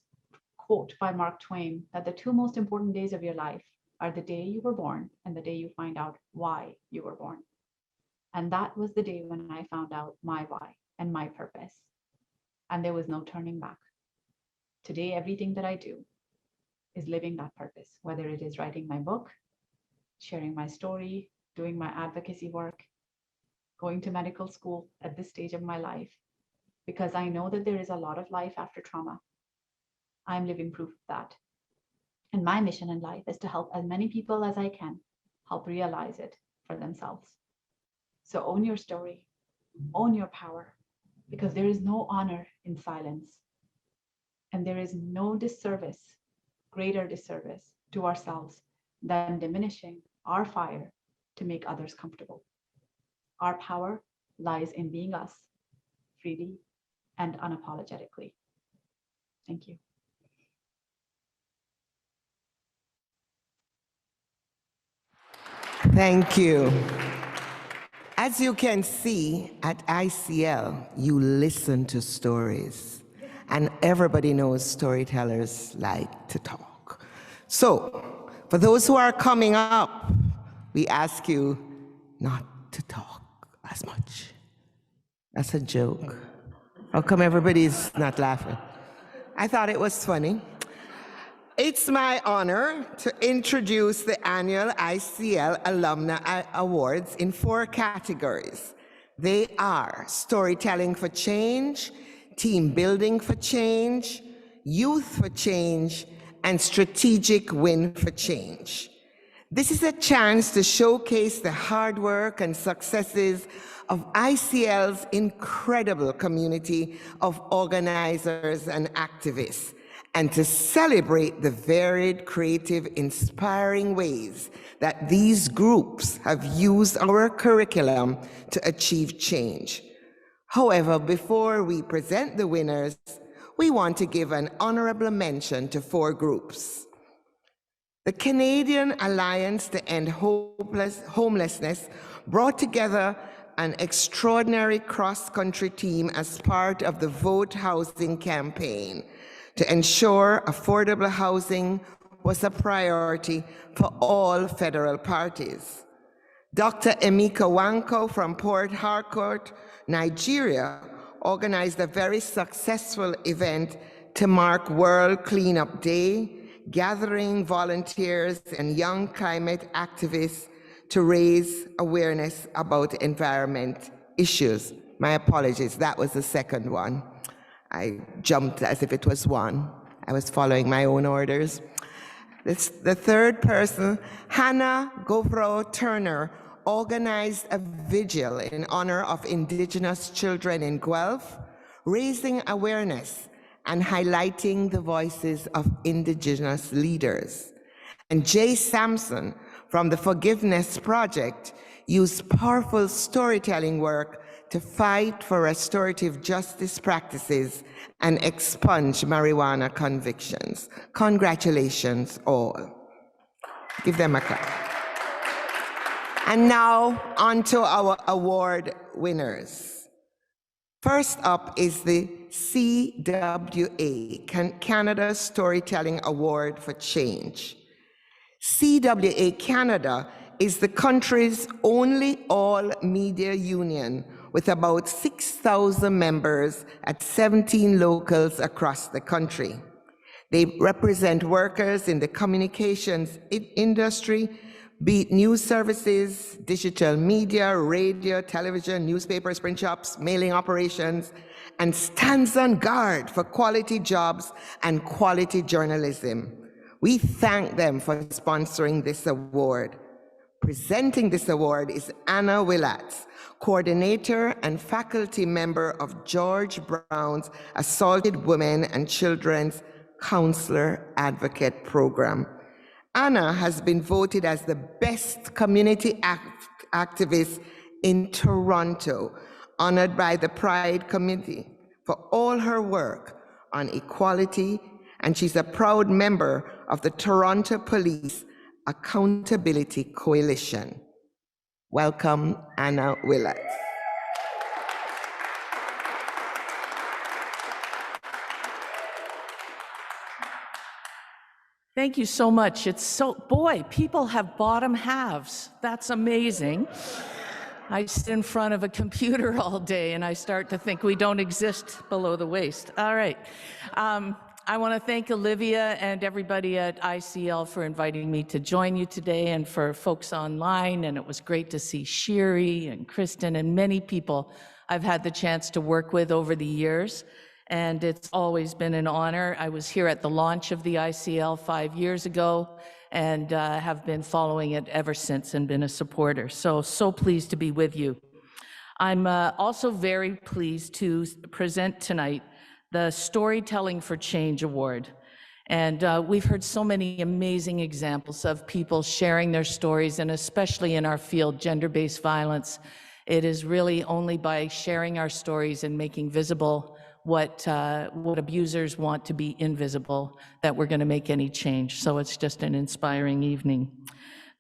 quote by Mark Twain that the two most important days of your life are the day you were born and the day you find out why you were born. And that was the day when I found out my why and my purpose. And there was no turning back. Today, everything that I do is living that purpose, whether it is writing my book, sharing my story, doing my advocacy work, going to medical school at this stage of my life, because I know that there is a lot of life after trauma. I'm living proof of that. And my mission in life is to help as many people as I can help realize it for themselves. So own your story, own your power, because there is no honor in silence. And there is no disservice, greater disservice to ourselves than diminishing our fire to make others comfortable. Our power lies in being us, freely and unapologetically. Thank you. Thank you. As you can see, at ICL, you listen to stories, and everybody knows storytellers like to talk. So, for those who are coming up, we ask you not to talk as much. That's a joke. How come everybody's not laughing? I thought it was funny. It's my honor to introduce the annual ICL Alumni Awards in 4 categories. They are Storytelling for Change, Team Building for Change, Youth for Change, and Strategic Win for Change. This is a chance to showcase the hard work and successes of ICL's incredible community of organizers and activists, and to celebrate the varied, creative, inspiring ways that these groups have used our curriculum to achieve change. However, before we present the winners, we want to give an honorable mention to 4 groups. The Canadian Alliance to End Homelessness brought together an extraordinary cross-country team as part of the Vote Housing campaign to ensure affordable housing was a priority for all federal parties. Dr. Emeka Wanko from Port Harcourt, Nigeria, organized a very successful event to mark World Cleanup Day, gathering volunteers and young climate activists to raise awareness about environment issues. My apologies, that was the second one. I jumped as if it was one. I was following my own orders. The third person, Hannah Govro Turner, organized a vigil in honor of Indigenous children in Guelph, raising awareness and highlighting the voices of Indigenous leaders. And Jay Sampson from the Forgiveness Project used powerful storytelling work to fight for restorative justice practices and expunge marijuana convictions. Congratulations all. Give them a clap. And now on to our award winners. First up is the CWA, Canada Storytelling Award for Change. CWA Canada is the country's only all-media union with about 6,000 members at 17 locals across the country. They represent workers in the communications industry, be it news services, digital media, radio, television, newspapers, print shops, mailing operations, and stands on guard for quality jobs and quality journalism. We thank them for sponsoring this award. Presenting this award is Anna Willatz, coordinator and faculty member of George Brown's Assaulted Women and Children's Counselor Advocate Program. Anna has been voted as the best community activist in Toronto, honored by the Pride Committee for all her work on equality, and she's a proud member of the Toronto Police Accountability Coalition. Welcome, Anna Willett. Thank you so much. It's so, boy, people have bottom halves. That's amazing. I sit in front of a computer all day and I start to think we don't exist below the waist. All right. I want to thank Olivia and everybody at ICL for inviting me to join you today, and for folks online. And it was great to see Shiri and Kristen and many people I've had the chance to work with over the years. And it's always been an honor. I was here at the launch of the ICL 5 years ago, and have been following it ever since and been a supporter. So pleased to be with you. I'm also very pleased to present tonight the Storytelling for Change Award. And we've heard so many amazing examples of people sharing their stories, and especially in our field, gender-based violence. It is really only by sharing our stories and making visible what abusers want to be invisible that we're going to make any change. So it's just an inspiring evening.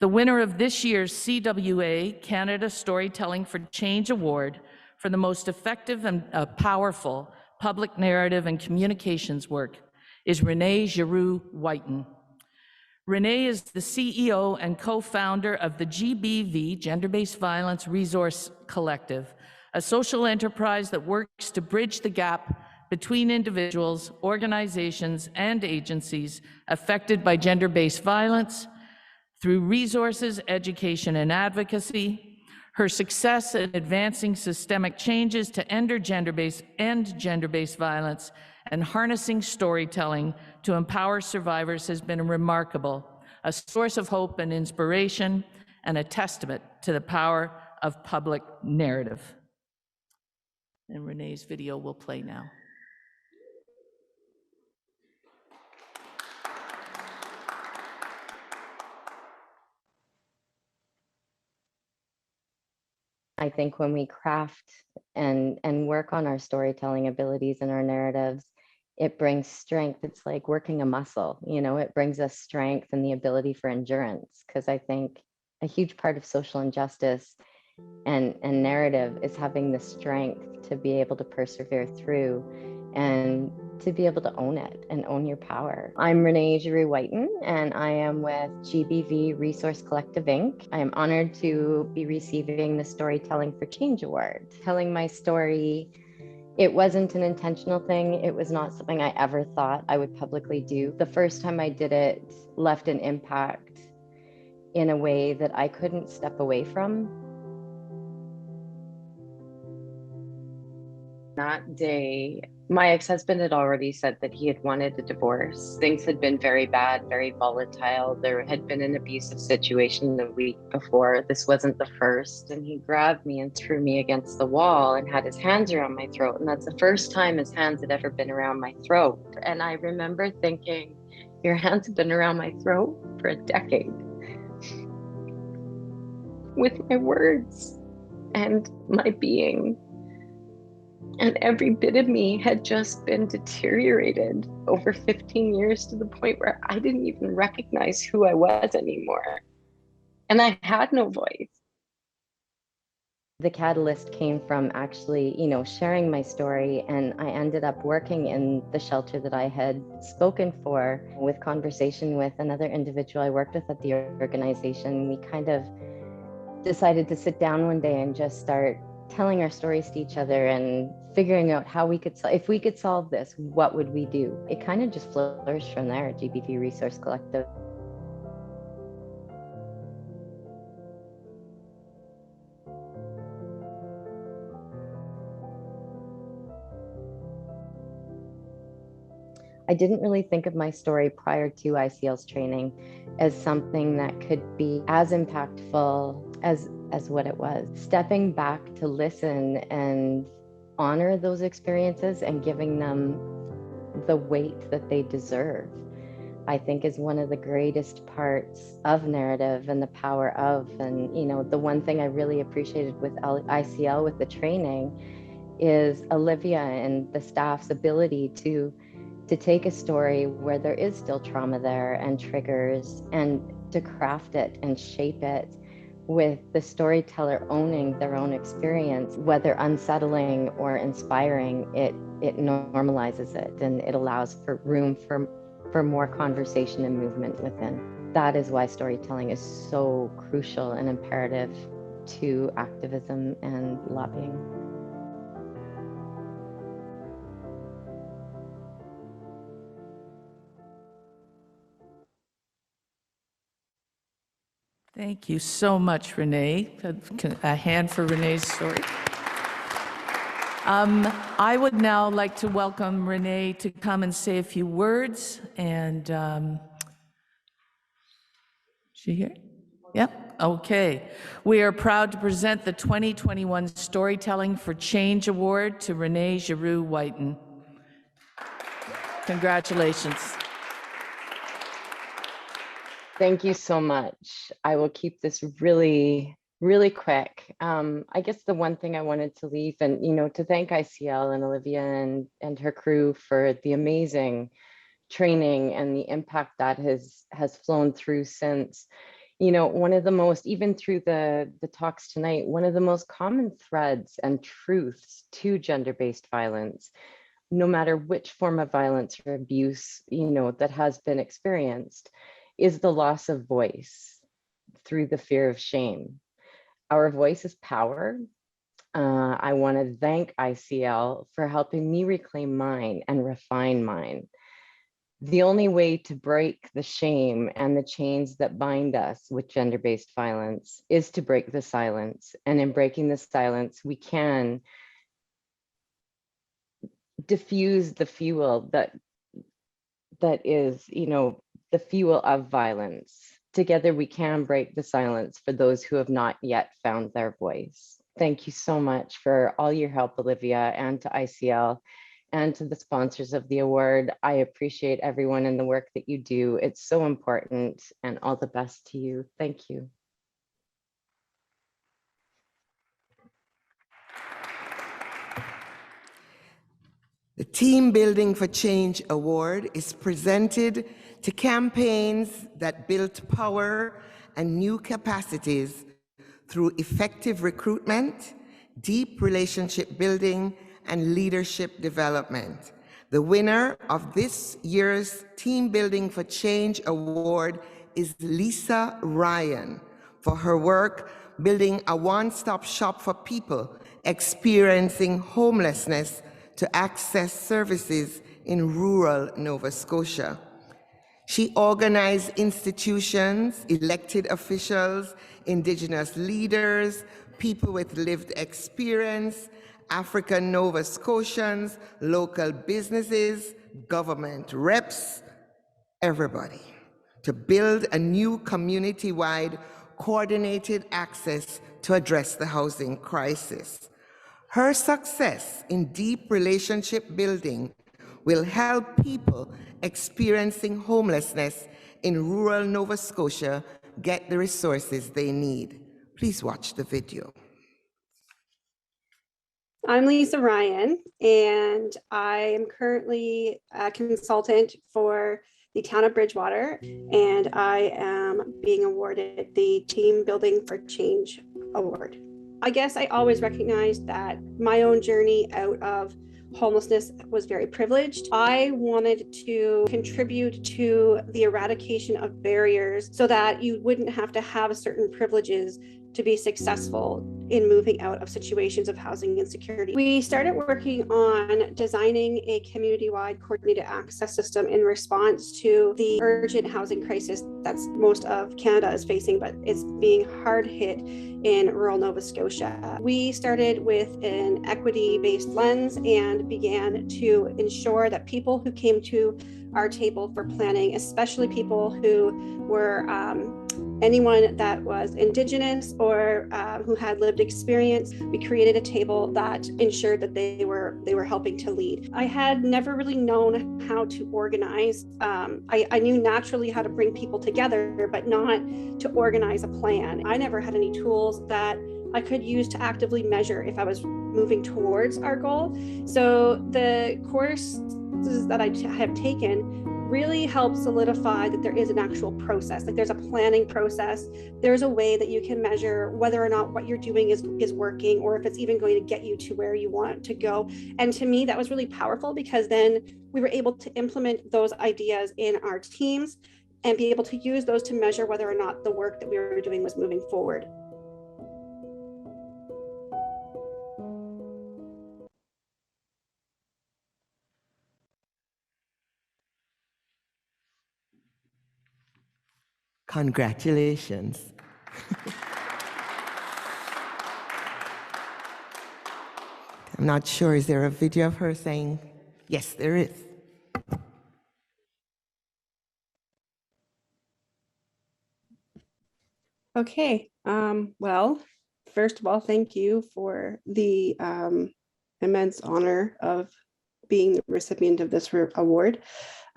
The winner of this year's CWA Canada Storytelling for Change Award for the most effective and powerful public narrative and communications work is Renee Giroux-Whiten. Renee is the CEO and co-founder of the GBV, Gender-Based Violence Resource Collective, a social enterprise that works to bridge the gap between individuals, organizations, and agencies affected by gender-based violence through resources, education, and advocacy. Her success in advancing systemic changes to end gender-based violence and harnessing storytelling to empower survivors has been remarkable, a source of hope and inspiration, and a testament to the power of public narrative. And Renee's video will play now. I think when we craft and work on our storytelling abilities and our narratives, it brings strength. It's like working a muscle, you know, it brings us strength and the ability for endurance. Because I think a huge part of social injustice and narrative is having the strength to be able to persevere through and to be able to own it and own your power. I'm Renee Giroux-Whiten, and I am with GBV Resource Collective, Inc. I am honored to be receiving the Storytelling for Change Award. Telling my story, it wasn't an intentional thing. It was not something I ever thought I would publicly do. The first time I did it left an impact in a way that I couldn't step away from. That day, my ex-husband had already said that he had wanted a divorce. Things had been very bad, very volatile. There had been an abusive situation the week before. This wasn't the first. And he grabbed me and threw me against the wall and had his hands around my throat. And that's the first time his hands had ever been around my throat. And I remember thinking, your hands have been around my throat for a decade. With my words and my being. And every bit of me had just been deteriorated over 15 years to the point where I didn't even recognize who I was anymore. And I had no voice. The catalyst came from actually, sharing my story, and I ended up working in the shelter that I had spoken for with conversation with another individual I worked with at the organization. We kind of decided to sit down one day and just start telling our stories to each other and figuring out how we could, if we could solve this, what would we do? It kind of just flourished from there at GBV Resource Collective. I didn't really think of my story prior to ICL's training as something that could be as impactful as what it was. Stepping back to listen and honor those experiences and giving them the weight that they deserve, I think is one of the greatest parts of narrative and the power of. And, the one thing I really appreciated with ICL, with the training, is Olivia and the staff's ability to take a story where there is still trauma there and triggers, and to craft it and shape it with the storyteller owning their own experience. Whether unsettling or inspiring, it normalizes it, and it allows for room for more conversation and movement within. That is why storytelling is so crucial and imperative to activism and lobbying. Thank you so much, Renee. A hand for Renee's story. I would now like to welcome Renee to come and say a few words. And she here? Yep. Okay. We are proud to present the 2021 Storytelling for Change Award to Renee Giroux-Whiten. Congratulations. Thank you so much. I will keep this really, really quick. I guess the one thing I wanted to leave, and to thank ICL and Olivia and her crew for the amazing training and the impact that has flown through since. One of the most, even through the talks tonight, one of the most common threads and truths to gender-based violence, no matter which form of violence or abuse, that has been experienced, is the loss of voice through the fear of shame. Our voice is power. I want to thank ICL for helping me reclaim mine and refine mine. The only way to break the shame and the chains that bind us with gender-based violence is to break the silence. And in breaking the silence, we can diffuse the fuel that is, the fuel of violence. Together, we can break the silence for those who have not yet found their voice. Thank you so much for all your help, Olivia, and to ICL and to the sponsors of the award. I appreciate everyone and the work that you do. It's so important, and all the best to you. Thank you. The Team Building for Change Award is presented to campaigns that build power and new capacities through effective recruitment, deep relationship building, and leadership development. The winner of this year's Team Building for Change Award is Lisa Ryan for her work building a one-stop shop for people experiencing homelessness to access services in rural Nova Scotia. She organized institutions, elected officials, Indigenous leaders, people with lived experience, African Nova Scotians, local businesses, government reps, everybody, to build a new community-wide coordinated access to address the housing crisis. Her success in deep relationship building will help people experiencing homelessness in rural Nova Scotia get the resources they need. Please watch the video. I'm Lisa Ryan, and I am currently a consultant for the town of Bridgewater, and I am being awarded the Team Building for Change Award. I guess I always recognized that my own journey out of homelessness was very privileged. I wanted to contribute to the eradication of barriers so that you wouldn't have to have certain privileges to be successful in moving out of situations of housing insecurity. We started working on designing a community-wide coordinated access system in response to the urgent housing crisis that's most of Canada is facing, but it's being hard hit in rural Nova Scotia. We started with an equity-based lens and began to ensure that people who came to our table for planning, especially people who were anyone that was Indigenous or who had lived experience, we created a table that ensured that they were helping to lead. I had never really known how to organize. I knew naturally how to bring people together, but not to organize a plan. I never had any tools that I could use to actively measure if I was moving towards our goal. So the courses that I have taken really help solidify that there is an actual process, like there's a planning process, there's a way that you can measure whether or not what you're doing is working, or if it's even going to get you to where you want to go. And to me, that was really powerful, because then we were able to implement those ideas in our teams and be able to use those to measure whether or not the work that we were doing was moving forward. Congratulations. I'm not sure, is there a video of her saying, yes, there is. Okay, well, first of all, thank you for the immense honor of being the recipient of this award.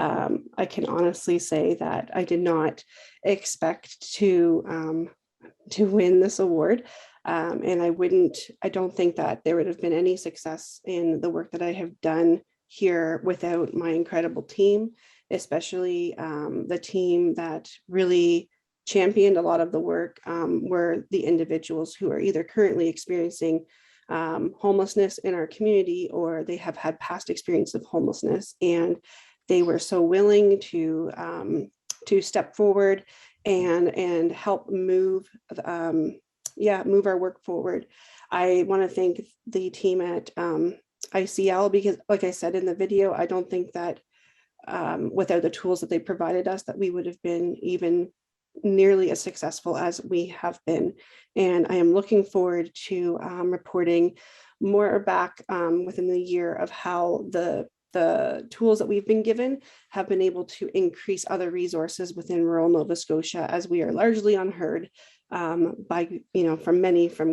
I can honestly say that I did not expect to win this award. And I don't think that there would have been any success in the work that I have done here without my incredible team, especially the team that really championed a lot of the work were the individuals who are either currently experiencing homelessness in our community, or they have had past experience of homelessness, and they were so willing to step forward and help move our work forward. I want to thank the team at ICL, because like I said in the video, I don't think that without the tools that they provided us that we would have been even nearly as successful as we have been. And I am looking forward to reporting more back within the year of how the tools that we've been given have been able to increase other resources within rural Nova Scotia, as we are largely unheard from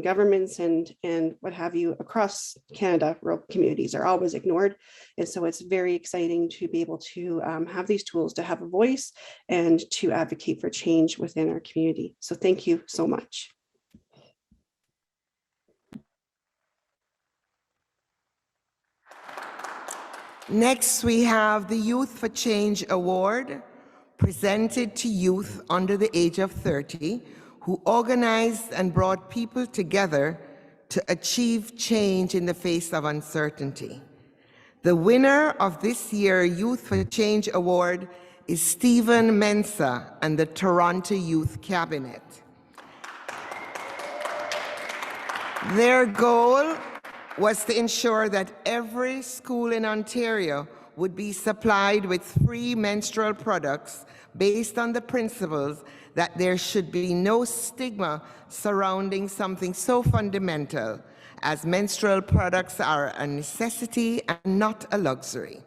governments and what have you across Canada. Rural communities are always ignored, and so it's very exciting to be able to have these tools to have a voice and to advocate for change within our community. So thank you so much. Next, we have the Youth for Change Award, presented to youth under the age of 30 who organized and brought people together to achieve change in the face of uncertainty. The winner of this year's Youth for Change Award is Stephen Mensah and the Toronto Youth Cabinet. Their goal was to ensure that every school in Ontario would be supplied with free menstrual products based on the principles that there should be no stigma surrounding something so fundamental as menstrual products are a necessity and not a luxury.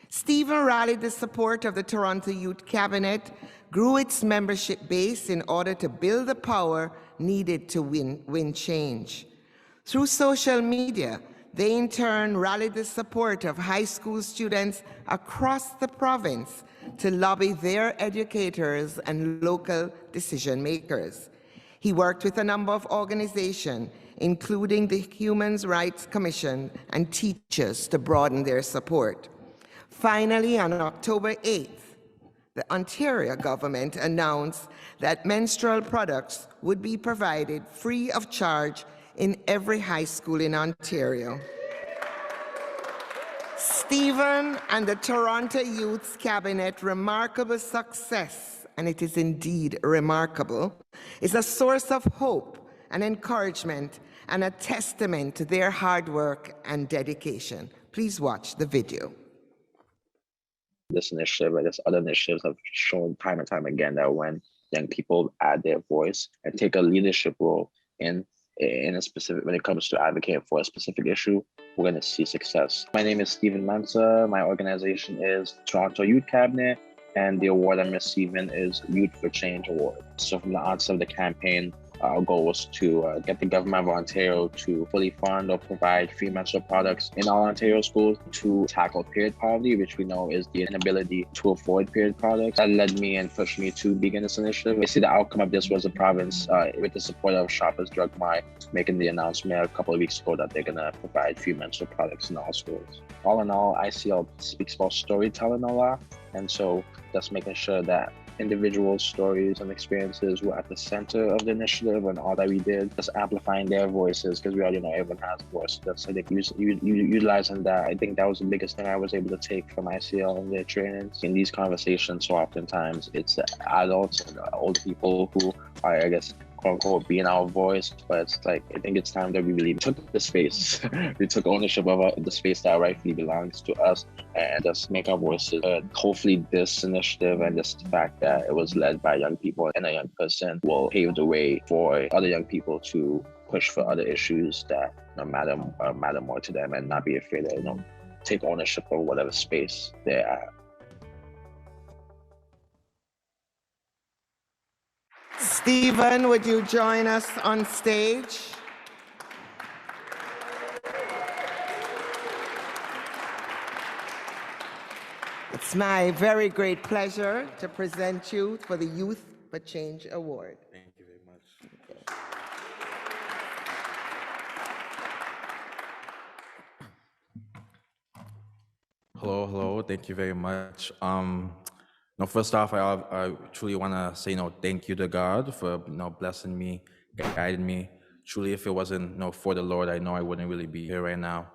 Stephen rallied the support of the Toronto Youth Cabinet, grew its membership base in order to build the power needed to win change. Through social media, they in turn rallied the support of high school students across the province to lobby their educators and local decision makers. He worked with a number of organizations, including the Human Rights Commission and teachers, to broaden their support. Finally, on October 8th, the Ontario government announced that menstrual products would be provided free of charge in every high school in Ontario. Stephen and the Toronto Youth Cabinet remarkable success, and it is indeed remarkable, is a source of hope and encouragement and a testament to their hard work and dedication. Please watch the video. This initiative and this other initiatives have shown time and time again that when young people add their voice and take a leadership role in a specific, when it comes to advocating for a specific issue, we're going to see success. My name is Stephen Mansa. My organization is Toronto Youth Cabinet, and the award I'm receiving is Youth for Change Award. So from the onset of the campaign, our goal was to get the government of Ontario to fully fund or provide free menstrual products in all Ontario schools to tackle period poverty, which we know is the inability to afford period products. That led me and pushed me to begin this initiative. We see the outcome of this was the province, with the support of Shoppers Drug Mart, making the announcement a couple of weeks ago that they're going to provide free menstrual products in all schools. All in all, ICL speaks about storytelling a lot, and so just making sure that individual stories and experiences were at the center of the initiative, and all that we did, just amplifying their voices, because we already know everyone has a voice. That's, I think, utilizing that. I think that was the biggest thing I was able to take from ICL and their trainings. In these conversations, so oftentimes it's adults and old people who are, I guess, quote unquote, being our voice, but it's like, I think it's time that we really took the space. We took ownership of the space that rightfully belongs to us and just make our voices heard. Hopefully this initiative and just the fact that it was led by young people and a young person will pave the way for other young people to push for other issues that matter more to them, and not be afraid to take ownership of whatever space they're at. Stephen, would you join us on stage? It's my very great pleasure to present you for the Youth for Change Award. Thank you very much. Hello, thank you very much. First off, I truly want to say thank you to God for blessing me, guiding me. Truly, if it wasn't for the Lord, I know I wouldn't really be here right now.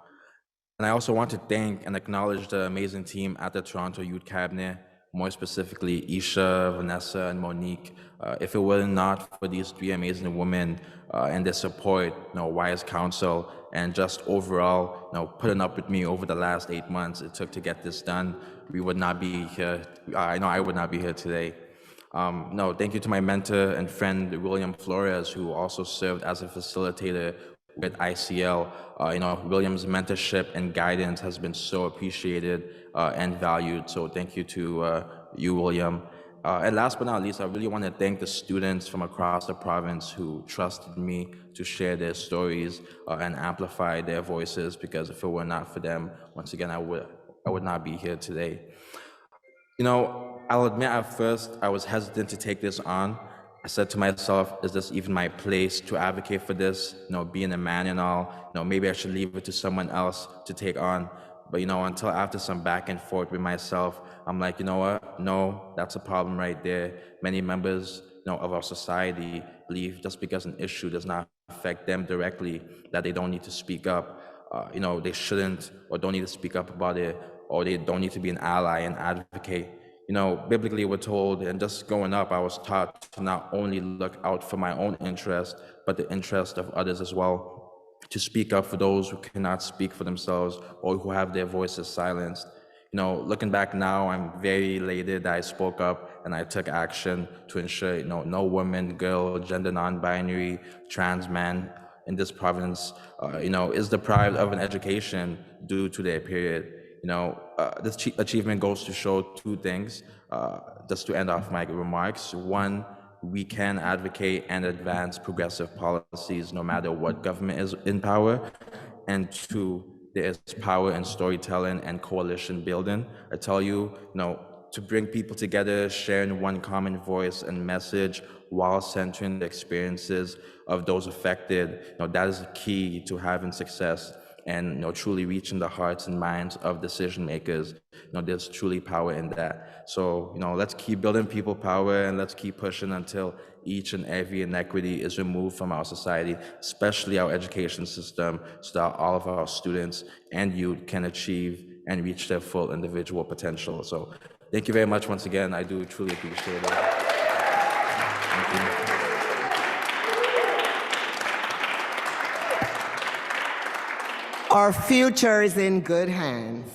And I also want to thank and acknowledge the amazing team at the Toronto Youth Cabinet, more specifically Isha, Vanessa, and Monique. If it were not for these three amazing women and their support, wise counsel, and just overall putting up with me over the last 8 months it took to get this done, we would not be here. I know I would not be here today. Thank you to my mentor and friend, William Flores, who also served as a facilitator with ICL. William's mentorship and guidance has been so appreciated and valued. So thank you to you, William. And last but not least, I really want to thank the students from across the province who trusted me to share their stories and amplify their voices, because if it were not for them, once again, I would not be here today. I'll admit at first I was hesitant to take this on. I said to myself, is this even my place to advocate for this? Being a man and all, maybe I should leave it to someone else to take on. But until after some back and forth with myself, I'm like, you know what? No, that's a problem right there. Many members of our society believe just because an issue does not affect them directly, that they don't need to speak up. They shouldn't or don't need to speak up about it, or they don't need to be an ally and advocate. Biblically we're told, and just growing up, I was taught to not only look out for my own interest, but the interest of others as well. To speak up for those who cannot speak for themselves or who have their voices silenced. Looking back now, I'm very elated that I spoke up and I took action to ensure, no woman, girl, gender non-binary, trans man, in this province, is deprived of an education due to their period. This achievement goes to show two things, just to end off my remarks. One, we can advocate and advance progressive policies no matter what government is in power. And two, there is power in storytelling and coalition building. I tell you, to bring people together, sharing one common voice and message while centering the experiences of those affected, that is the key to having success and truly reaching the hearts and minds of decision makers. There's truly power in that. So let's keep building people power, and let's keep pushing until each and every inequity is removed from our society, especially our education system, so that all of our students and youth can achieve and reach their full individual potential. So thank you very much once again. I do truly appreciate it. Thank you. Our future is in good hands.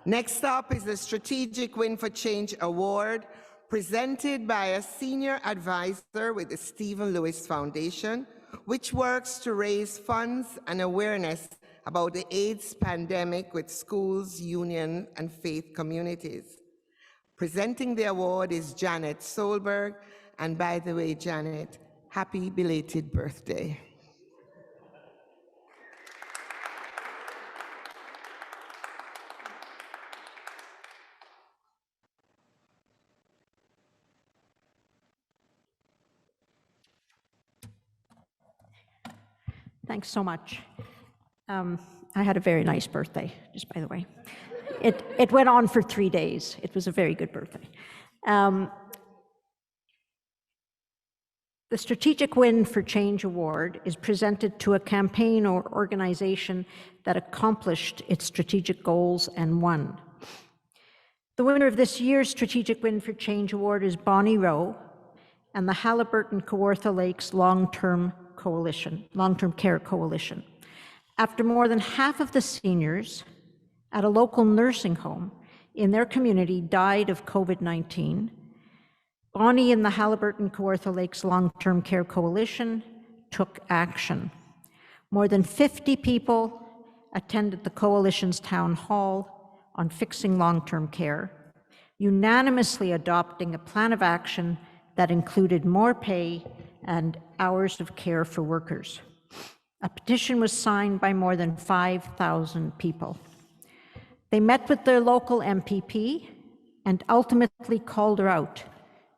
Next up is the Strategic Win for Change Award, presented by a senior advisor with the Stephen Lewis Foundation, which works to raise funds and awareness about the AIDS pandemic with schools, union, and faith communities. Presenting the award is Janet Solberg, and by the way, Janet, happy belated birthday. Thanks so much. I had a very nice birthday, just by the way. It went on for 3 days. It was a very good birthday. The Strategic Win for Change Award is presented to a campaign or organization that accomplished its strategic goals and won. The winner of this year's Strategic Win for Change Award is Bonnie Rowe and the Haliburton-Kawartha Lakes Long-Term Care Coalition. After more than half of the seniors at a local nursing home in their community died of COVID-19, Bonnie and the Haliburton-Kawartha Lakes Long-Term Care Coalition took action. More than 50 people attended the coalition's town hall on fixing long-term care, unanimously adopting a plan of action that included more pay and hours of care for workers. A petition was signed by more than 5,000 people. They met with their local MPP and ultimately called her out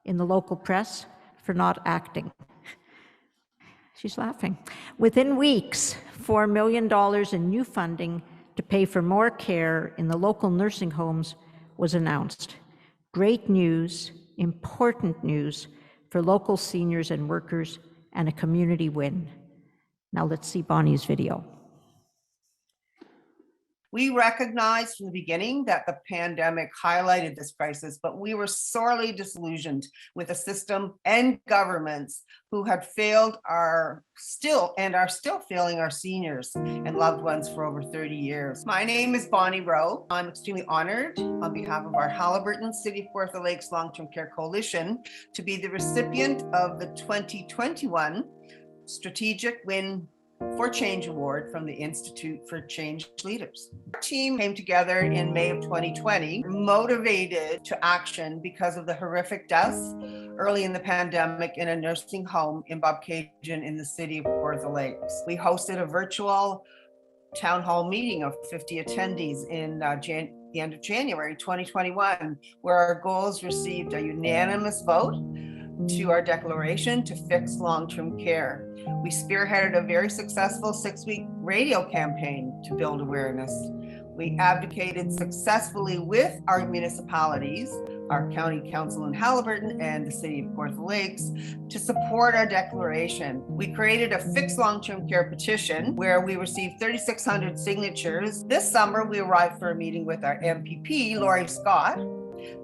in the local press for not acting. She's laughing. Within weeks, $4 million in new funding to pay for more care in the local nursing homes was announced. Great news, important news for local seniors and workers, and a community win. Now let's see Bonnie's video. We recognized from the beginning that the pandemic highlighted this crisis, but we were sorely disillusioned with the system and governments who had failed are still failing our seniors and loved ones for over 30 years. My name is Bonnie Rowe. I'm extremely honored on behalf of our Haliburton City of Kawartha Lakes Long-Term Care Coalition to be the recipient of the 2021 Strategic Win for Change Award from the Institute for Change Leaders. Our team came together in May of 2020, motivated to action because of the horrific deaths early in the pandemic in a nursing home in Bobcaygeon in the city of Kawartha Lakes. We hosted a virtual town hall meeting of 50 attendees in the end of January 2021, where our goals received a unanimous vote to our declaration to fix long-term care. We spearheaded a very successful 6-week radio campaign to build awareness. We advocated successfully with our municipalities, our county council in Haliburton and the city of Kawartha Lakes, to support our declaration. We created a fixed long-term care petition where we received 3,600 signatures. This summer, we arrived for a meeting with our MPP, Laurie Scott,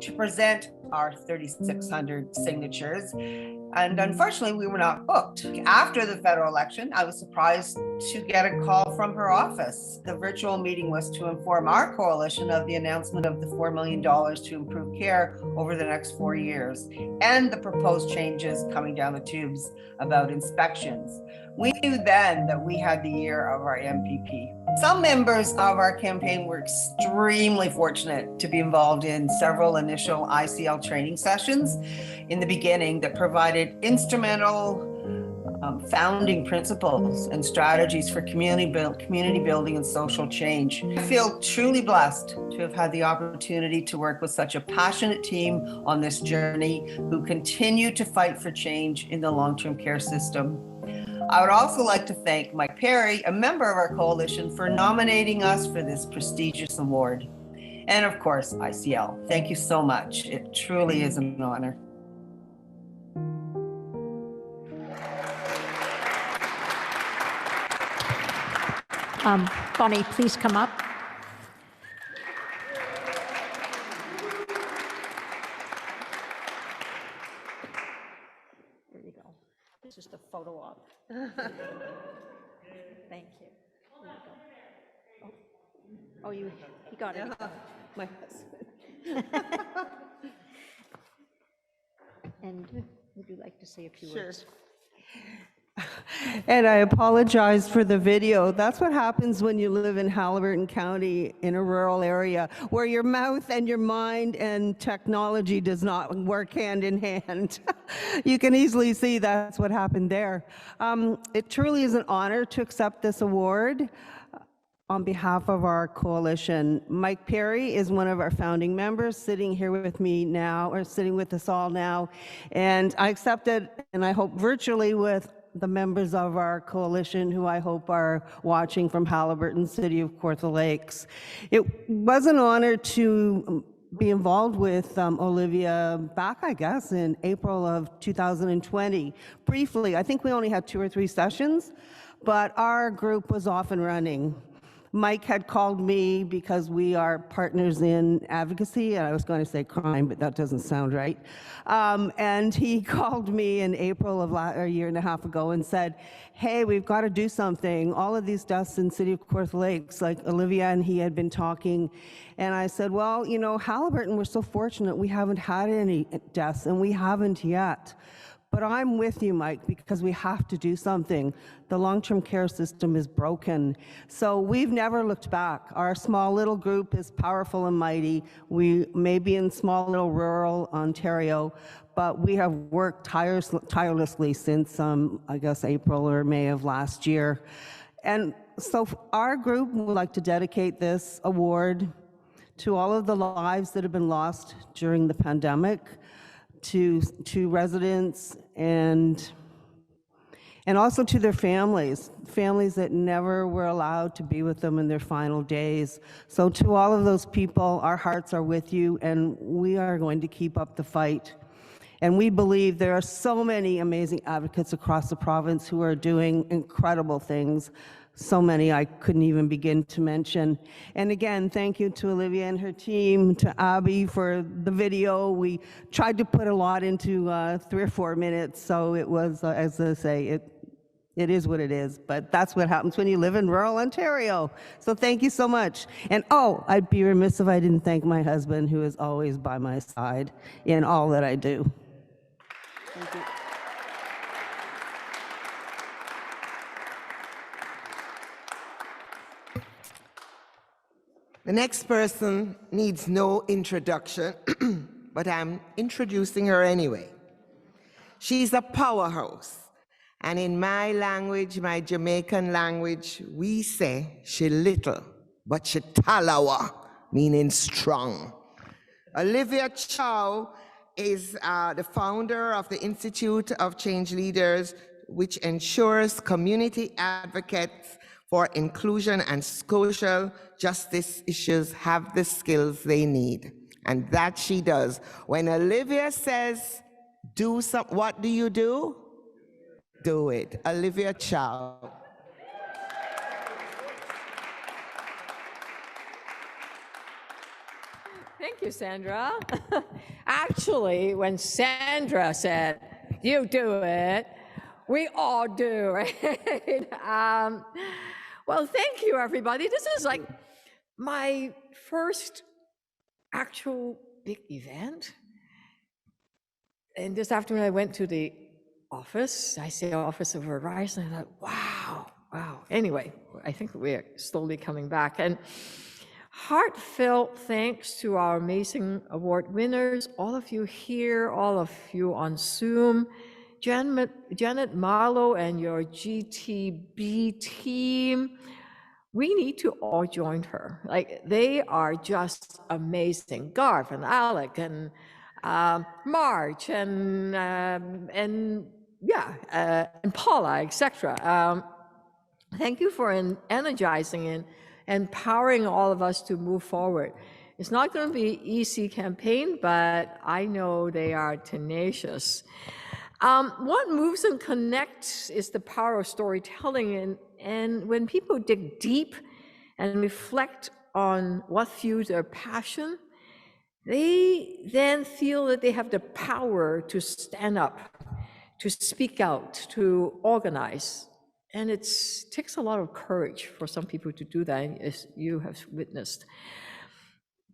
to present our 3,600 signatures And unfortunately, we were not booked. After the federal election, I was surprised to get a call from her office. The virtual meeting was to inform our coalition of the announcement of the $4 million to improve care over the next 4 years and the proposed changes coming down the tubes about inspections. We knew then that we had the year of our MPP. Some members of our campaign were extremely fortunate to be involved in several initial ICL training sessions in the beginning that provided instrumental founding principles and strategies for community building and social change. I feel truly blessed to have had the opportunity to work with such a passionate team on this journey who continue to fight for change in the long-term care system. I would also like to thank Mike Perry, a member of our coalition, for nominating us for this prestigious award. And of course, ICL, thank you so much. It truly is an honor. Bonnie, please come up. There you go. This is the photo op. Thank you. There you go. Oh, he got it. My husband. And would you like to say a few Sure. words? And I apologize for the video. That's what happens when you live in Haliburton County in a rural area where your mouth and your mind and technology does not work hand in hand. You can easily see that's what happened there. It truly is an honor to accept this award on behalf of our coalition. Mike Perry is one of our founding members sitting here with me now, or sitting with us all now. And I accept it, and I hope virtually with the members of our coalition who I hope are watching from Haliburton, City of Kawartha Lakes. It was an honor to be involved with Olivia back, I guess, in April of 2020. Briefly, I think we only had 2 or 3 sessions, but our group was off and running. Mike had called me because we are partners in advocacy, and I was going to say crime, but that doesn't sound right. And he called me in April of a year and a half ago and said, hey, we've got to do something. All of these deaths in City of Kawartha Lakes, like Olivia and he had been talking. And I said, well, you know, Haliburton, we're so fortunate we haven't had any deaths, and we haven't yet. But I'm with you, Mike, because we have to do something. The long-term care system is broken. So we've never looked back. Our small little group is powerful and mighty. We may be in small little rural Ontario, but we have worked tirelessly since, I guess, April or May of last year. And so our group would like to dedicate this award to all of the lives that have been lost during the pandemic, to residents and also to their families that never were allowed to be with them in their final days. So to all of those people, our hearts are with you, and we are going to keep up the fight. And we believe there are so many amazing advocates across the province who are doing incredible things. So many I couldn't even begin to mention. And again, thank you to Olivia and her team, to Abby for the video. We tried to put a lot into 3 or 4 minutes, so it was, as I say, it is what it is, but that's what happens when you live in rural Ontario. So thank you so much. And oh, I'd be remiss if I didn't thank my husband, who is always by my side in all that I do. Thank you. The next person needs no introduction, but I'm introducing her anyway. She's a powerhouse, and in my language, my Jamaican language, we say she little, but she talawa, meaning strong. Olivia Chow is the founder of the Institute of Change Leaders, which ensures community advocates for inclusion and social justice issues have the skills they need. And that she does. When Olivia says, do something, what do you do? Do it. Olivia Chow. Thank you, Sandra. Actually, when Sandra said, You do it. We all do, right? Well, thank you, everybody. This is like my first actual big event. And this afternoon, I went to the office, ICL office of Verizon, and I thought, wow. Anyway, I think we're slowly coming back. And heartfelt thanks to our amazing award winners, all of you here, all of you on Zoom, Janet Merlo and your GTB team. We need to all join her. Like, they are just amazing. Garth and Alec and March and Paula, etc. Thank you for energizing and empowering all of us to move forward. It's not going to be an easy campaign, but I know they are tenacious. What moves and connects is the power of storytelling, and when people dig deep and reflect on what fuels their passion, they then feel that they have the power to stand up, to speak out, to organize. And it takes a lot of courage for some people to do that, as you have witnessed.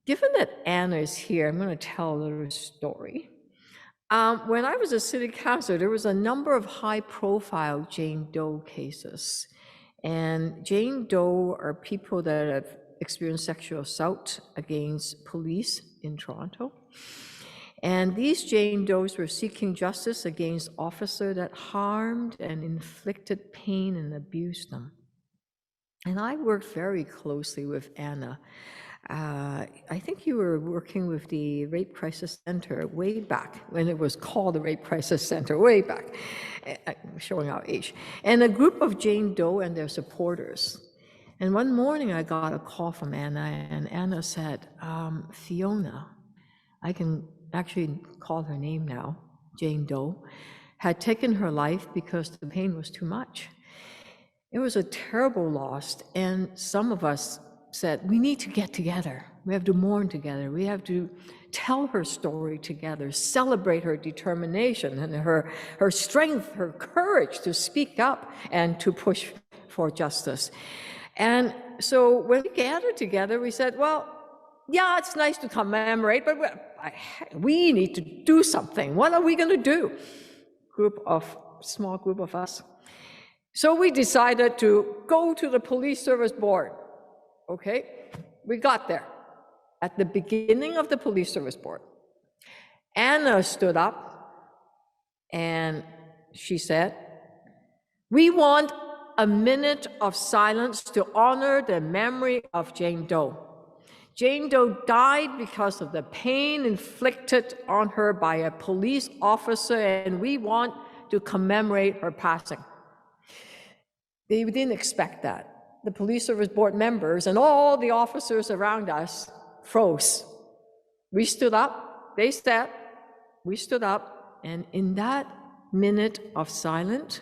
Given that Anna is here, I'm going to tell a little story. When I was a city councilor, there was a number of high-profile Jane Doe cases. And Jane Doe are people that have experienced sexual assault against police in Toronto. And these Jane Does were seeking justice against officers that harmed and inflicted pain and abused them. And I worked very closely with Anna. I think you were working with the Rape Crisis Center way back, when it was called the Rape Crisis Center, way back, showing our age. And a group of Jane Doe and their supporters. And one morning I got a call from Anna, and Anna said, Fiona, I can actually call her name now, Jane Doe, had taken her life because the pain was too much. It was a terrible loss, and some of us said, we need to get together. We have to mourn together. We have to tell her story together, celebrate her determination and her strength, her courage to speak up and to push for justice. And so when we gathered together, we said, well, yeah, it's nice to commemorate, but we need to do something. What are we going to do? Small group of us. So we decided to go to the police service board. Okay, we got there at the beginning of the police service board. Anna stood up and she said, we want a minute of silence to honor the memory of Jane Doe. Jane Doe died because of the pain inflicted on her by a police officer, and we want to commemorate her passing. They didn't expect that. The police service board members and all the officers around us froze. We stood up, they sat, we stood up, and in that minute of silence,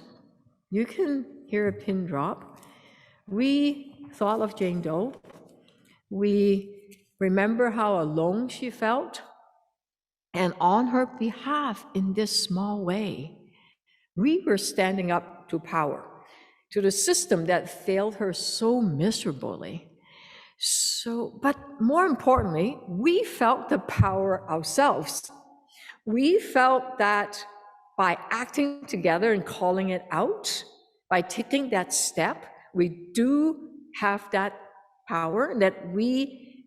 you can hear a pin drop. We thought of Jane Doe. We remember how alone she felt, and on her behalf, in this small way, we were standing up to power, to the system that failed her so miserably. But more importantly, we felt the power ourselves. We felt that by acting together and calling it out, by taking that step, we do have that power, that we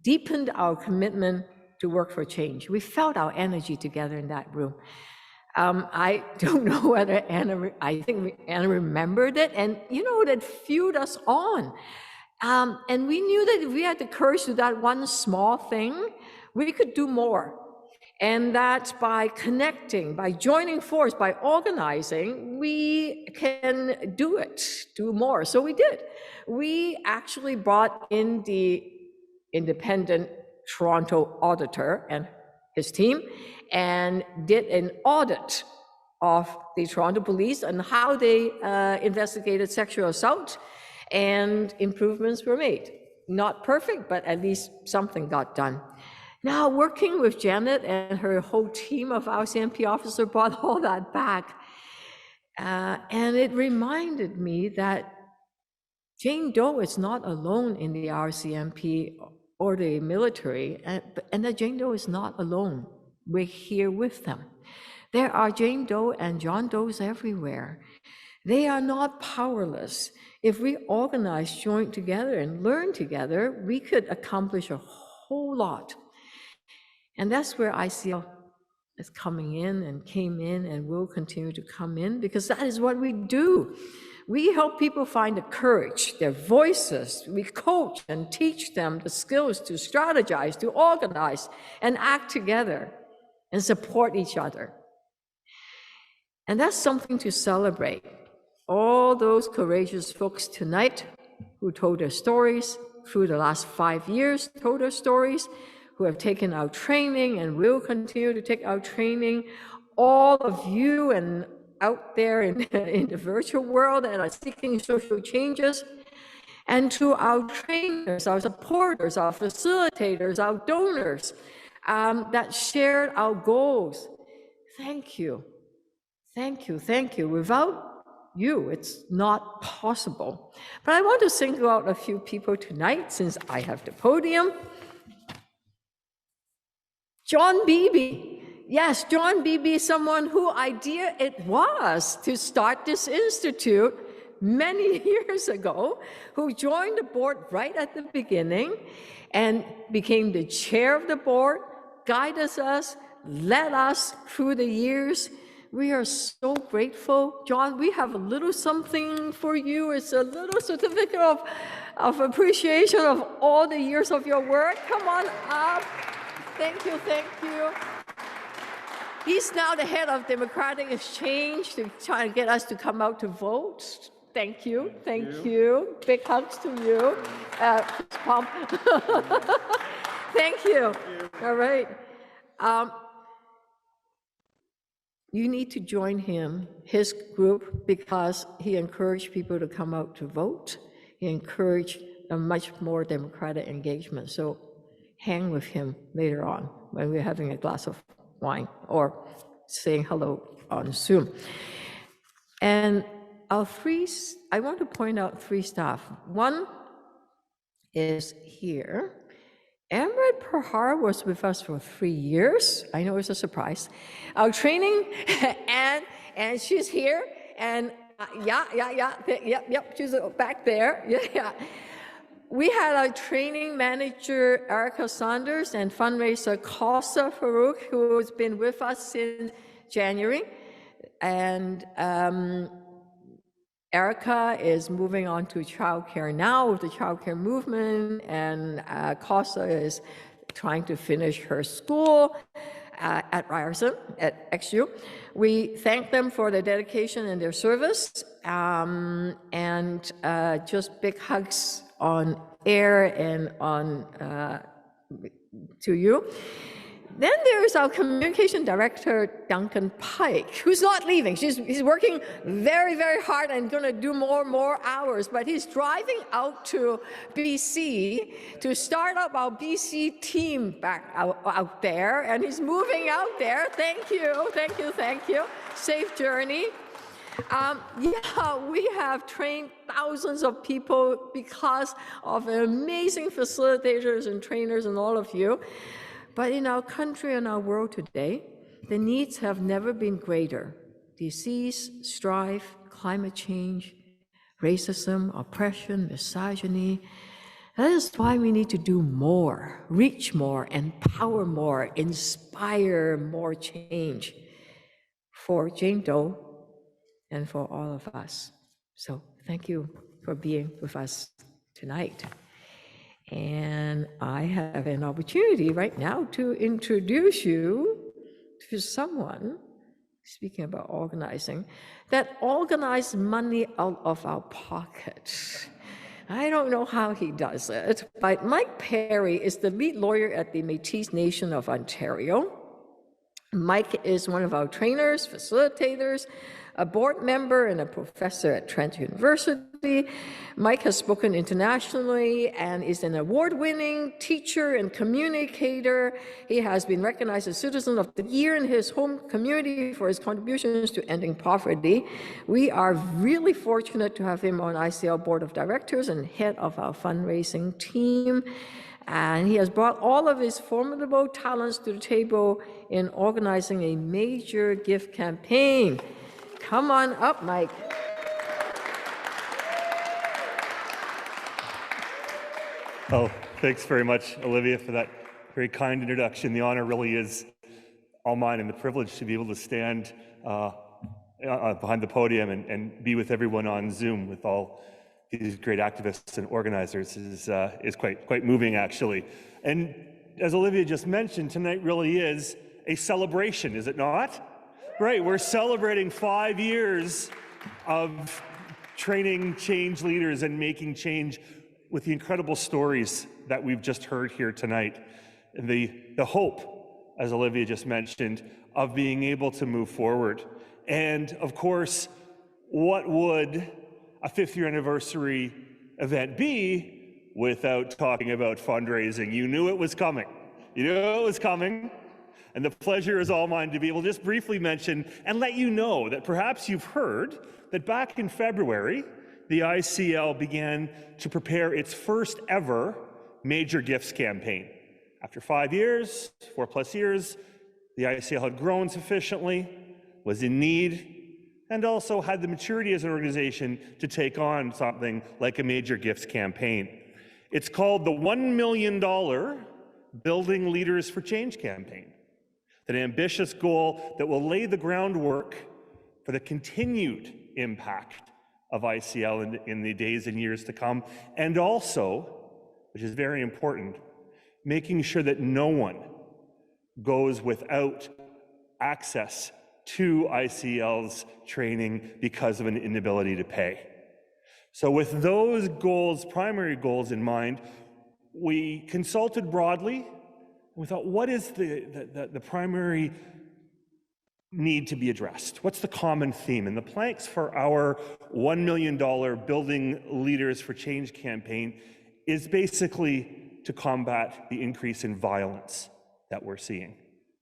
deepened our commitment to work for change. We felt our energy together in that room. I don't know whether I think Anna remembered it, and that fueled us on. And we knew that if we had the courage to do that one small thing, we could do more. And that by connecting, by joining force, by organizing, we can do more. So we did. We actually brought in the independent Toronto auditor and his team and did an audit of the Toronto police and how they investigated sexual assault, and improvements were made. Not perfect, but at least something got done. Now, working with Janet and her whole team of RCMP officers brought all that back. And it reminded me that Jane Doe is not alone in the RCMP or the military, and that Jane Doe is not alone. We're here with them. There are Jane Doe and John Does everywhere. They are not powerless. If we organize, join together, and learn together, we could accomplish a whole lot. And that's where ICL is coming in and came in and will continue to come in, because that is what we do. We help people find the courage, their voices. We coach and teach them the skills to strategize, to organize, and act together and support each other. And that's something to celebrate. All those courageous folks tonight who told their stories through the last 5 years, told their stories, who have taken our training and will continue to take our training, all of you and out there in the virtual world that are seeking social changes, and to our trainers, our supporters, our facilitators, our donors that shared our goals. Thank you. Thank you, thank you. Without you, it's not possible. But I want to single out a few people tonight since I have the podium. John Beebe. Yes, John Beebe, someone whose idea it was to start this institute many years ago, who joined the board right at the beginning and became the chair of the board, guided us, led us through the years. We are so grateful. John, we have a little something for you. It's a little certificate of appreciation of all the years of your work. Come on up. Thank you, thank you. He's now the head of Democratic Exchange to try and get us to come out to vote. Thank you, thank you. Big hugs to you. Pump. Thank you. All right. You need to join him, his group, because he encouraged people to come out to vote. He encouraged a much more democratic engagement. So hang with him later on when we're having a glass of wine or saying hello on Zoom. And I want to point out 3 staff. One is here. Amrit Perhar was with us for 3 years. I know it's a surprise. Our training, and she's here, and yep, she's back there, yeah. We had our training manager, Erica Saunders, and fundraiser, Kausa Farouk, who has been with us since January. And Erica is moving on to childcare now with the childcare movement, and Kausa is trying to finish her school at Ryerson, at XU. We thank them for their dedication and their service, and just big hugs on air and on to you. Then there's our communication director, Duncan Pike, who's not leaving. He's working very, very hard and going to do more hours, but he's driving out to BC to start up our BC team back out there, and he's moving out there. Thank you, thank you, thank you. Safe journey. We have trained thousands of people because of amazing facilitators and trainers and all of you. But in our country and our world today, the needs have never been greater. Disease, strife, climate change, racism, oppression, misogyny. That is why we need to do more, reach more, empower more, inspire more change for Jane Doe and for all of us. So thank you for being with us tonight. And I have an opportunity right now to introduce you to someone, speaking about organizing, that organized money out of our pocket. I don't know how he does it, but Mike Perry is the lead lawyer at the Métis Nation of Ontario. Mike is one of our trainers, facilitators, a board member and a professor at Trent University. Mike has spoken internationally and is an award-winning teacher and communicator. He has been recognized as Citizen of the Year in his home community for his contributions to ending poverty. We are really fortunate to have him on ICL Board of Directors and head of our fundraising team. And he has brought all of his formidable talents to the table in organizing a major gift campaign. Come on up, Mike. Oh, thanks very much, Olivia, for that very kind introduction. The honor really is all mine, and the privilege to be able to stand behind the podium and be with everyone on Zoom with all these great activists and organizers is quite moving, actually. And as Olivia just mentioned, tonight really is a celebration, is it not? Right, we're celebrating 5 years of training change leaders and making change with the incredible stories that we've just heard here tonight. And the hope, as Olivia just mentioned, of being able to move forward. And of course, what would a 5th year anniversary event be without talking about fundraising? You knew it was coming. You knew it was coming. And the pleasure is all mine to be able to just briefly mention and let you know that perhaps you've heard that back in February, the ICL began to prepare its first ever major gifts campaign. After 5 years, 4+ years, the ICL had grown sufficiently, was in need, and also had the maturity as an organization to take on something like a major gifts campaign. It's called the $1 million Building Leaders for Change campaign. An ambitious goal that will lay the groundwork for the continued impact of ICL in the days and years to come, and also, which is very important, making sure that no one goes without access to ICL's training because of an inability to pay. So with those goals, primary goals in mind, we consulted broadly. We thought, what is the primary need to be addressed? What's the common theme? And the planks for our $1 million Building Leaders for Change campaign is basically to combat the increase in violence that we're seeing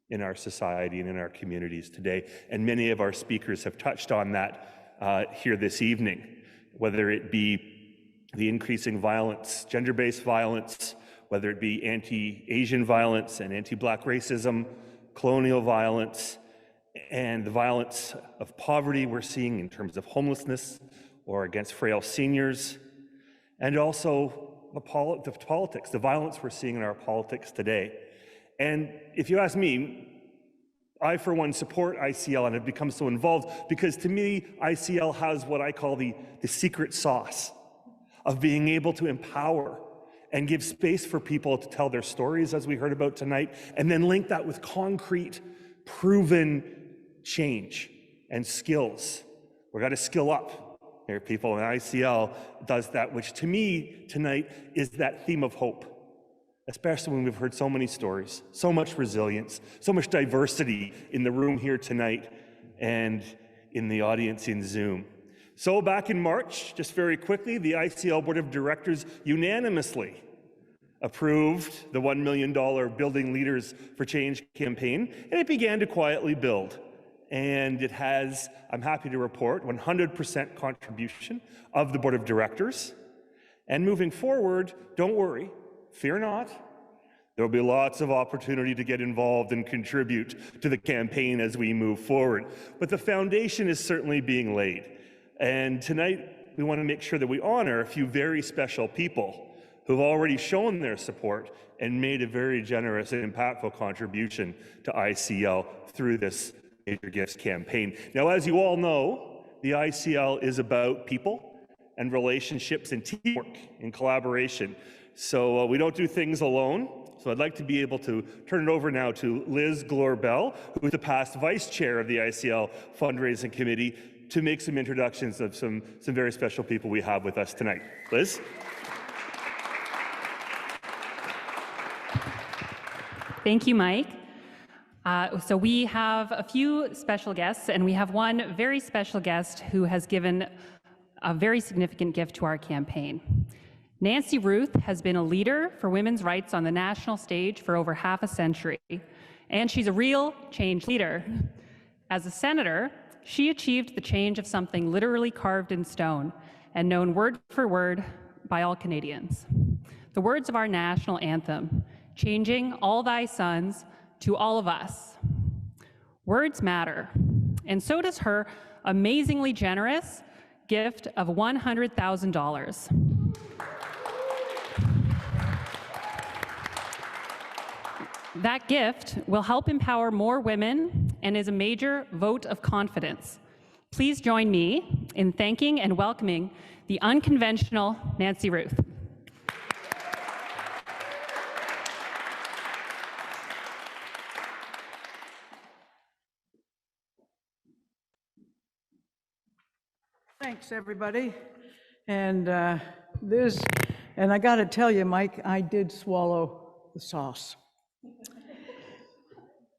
in our society and in our communities today. And many of our speakers have touched on that here this evening, whether it be the increasing violence, gender-based violence, whether it be anti-Asian violence and anti-Black racism, colonial violence, and the violence of poverty we're seeing in terms of homelessness or against frail seniors, and also the politics, the violence we're seeing in our politics today. And if you ask me, I, for one, support ICL and have become so involved because to me, ICL has what I call the secret sauce of being able to empower and give space for people to tell their stories, as we heard about tonight, and then link that with concrete, proven change and skills. We've got to skill up here, people, and ICL does that, which to me tonight is that theme of hope, especially when we've heard so many stories, so much resilience, so much diversity in the room here tonight and in the audience in Zoom. So back in March, just very quickly, the ICL Board of Directors unanimously approved the $1 million Building Leaders for Change campaign, and it began to quietly build. And it has, I'm happy to report, 100% contribution of the Board of Directors. And moving forward, don't worry, fear not. There will be lots of opportunity to get involved and contribute to the campaign as we move forward. But the foundation is certainly being laid. And tonight, we want to make sure that we honor a few very special people who've already shown their support and made a very generous and impactful contribution to ICL through this Major Gifts campaign. Now, as you all know, the ICL is about people and relationships and teamwork and collaboration. So we don't do things alone. So I'd like to be able to turn it over now to Liz Glor-Bell, who is the past vice chair of the ICL Fundraising Committee, to make some introductions of some very special people we have with us tonight. Liz? Thank you, Mike. So we have a few special guests, and we have one very special guest who has given a very significant gift to our campaign. Nancy Ruth has been a leader for women's rights on the national stage for over half a century, and she's a real change leader. As a senator, she achieved the change of something literally carved in stone and known word for word by all Canadians. The words of our national anthem, changing all thy sons to all of us. Words matter, and so does her amazingly generous gift of $100,000. That gift will help empower more women and is a major vote of confidence. Please join me in thanking and welcoming the unconventional Nancy Ruth. Thanks, everybody. And I got to tell you, Mike, I did swallow the sauce.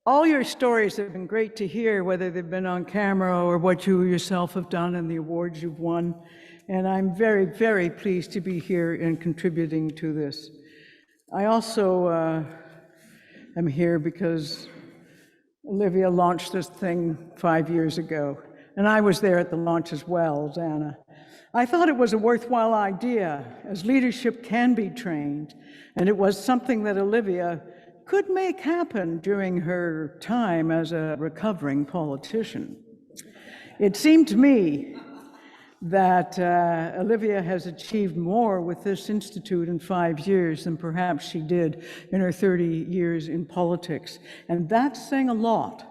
All your stories have been great to hear, whether they've been on camera or what you yourself have done and the awards you've won. And I'm very, very pleased to be here and contributing to this. I also am here because Olivia launched this thing 5 years ago. And I was there at the launch as well, as Anna. I thought it was a worthwhile idea, as leadership can be trained, and it was something that Olivia could make happen during her time as a recovering politician. It seemed to me that Olivia has achieved more with this institute in 5 years than perhaps she did in her 30 years in politics. And that's saying a lot,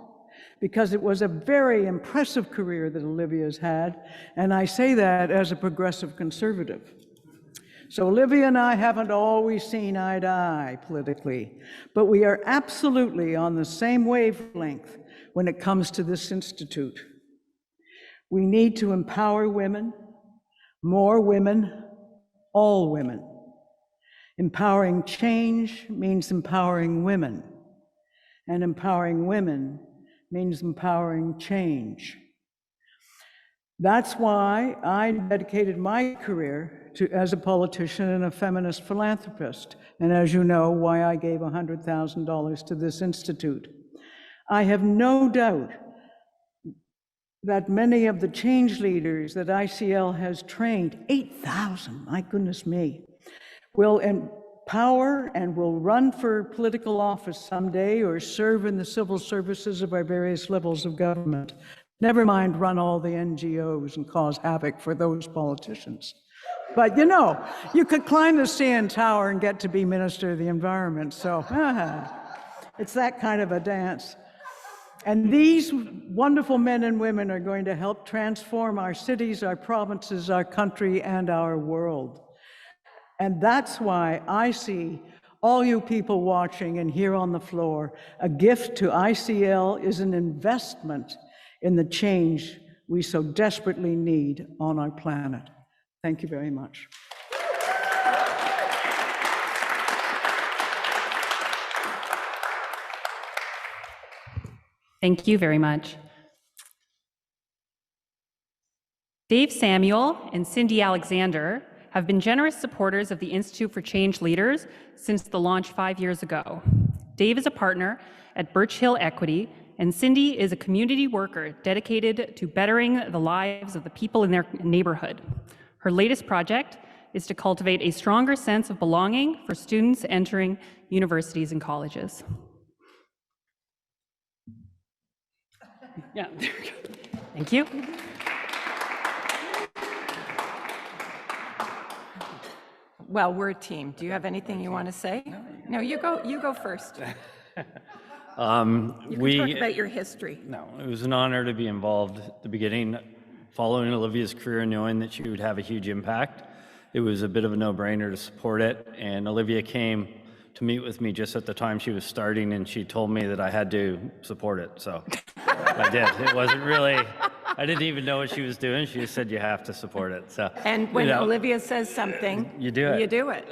because it was a very impressive career that Olivia's had, and I say that as a progressive conservative. So Olivia and I haven't always seen eye to eye politically, but we are absolutely on the same wavelength when it comes to this institute. We need to empower women, more women, all women. Empowering change means empowering women, and empowering women means empowering change. That's why I dedicated my career as a politician and a feminist philanthropist, and as you know, why I gave $100,000 to this institute. I have no doubt that many of the change leaders that ICL has trained, 8,000, my goodness me, will empower and will run for political office someday or serve in the civil services of our various levels of government. Never mind run all the NGOs and cause havoc for those politicians. But you know, you could climb the CN Tower and get to be Minister of the Environment, so it's that kind of a dance. And these wonderful men and women are going to help transform our cities, our provinces, our country, and our world. And that's why I see all you people watching and here on the floor, a gift to ICL is an investment in the change we so desperately need on our planet. Thank you very much. Thank you very much. Dave Samuel and Cindy Alexander have been generous supporters of the Institute for Change Leaders since the launch 5 years ago. Dave is a partner at Birch Hill Equity, and Cindy is a community worker dedicated to bettering the lives of the people in their neighborhood. Her latest project is to cultivate a stronger sense of belonging for students entering universities and colleges. Yeah, there we go. Thank you. Well, we're a team. Do you have anything you want to say? No, you go first. You can talk about your history. No, it was an honor to be involved at the beginning, following Olivia's career, knowing that she would have a huge impact. It was a bit of a no-brainer to support it, and Olivia came to meet with me just at the time she was starting, and she told me that I had to support it, so I did. It wasn't really, I didn't even know what she was doing. She just said you have to support it. So, And when Olivia says something, you do it. You do it.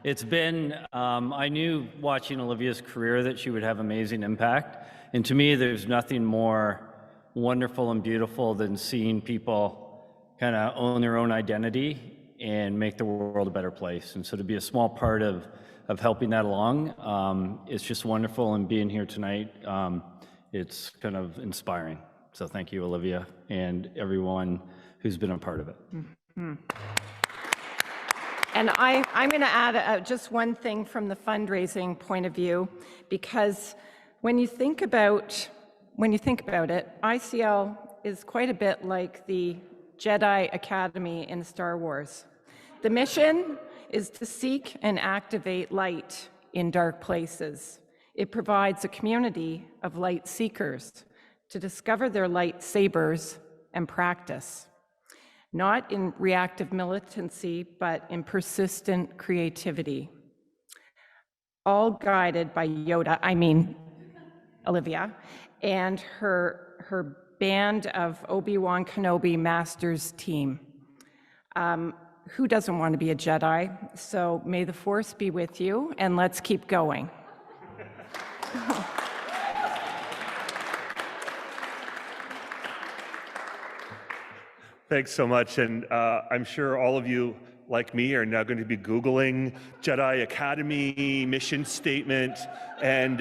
It's been, I knew watching Olivia's career that she would have amazing impact. And to me, there's nothing more wonderful and beautiful than seeing people kind of own their own identity and make the world a better place. And so to be a small part of helping that along, it's just wonderful. And being here tonight, it's kind of inspiring. So thank you, Olivia, and everyone who's been a part of it. Mm-hmm. And I'm going to add just one thing from the fundraising point of view, because when you think about it, ICL is quite a bit like the Jedi Academy in Star Wars. The mission is to seek and activate light in dark places. It provides a community of light seekers to discover their lightsabers and practice. Not in reactive militancy, but in persistent creativity. All guided by Yoda, I mean Olivia, and her band of Obi-Wan Kenobi Masters team. Who doesn't want to be a Jedi? So may the Force be with you, and let's keep going. Thanks so much, and I'm sure all of you, like me, are now going to be Googling Jedi Academy mission statement, and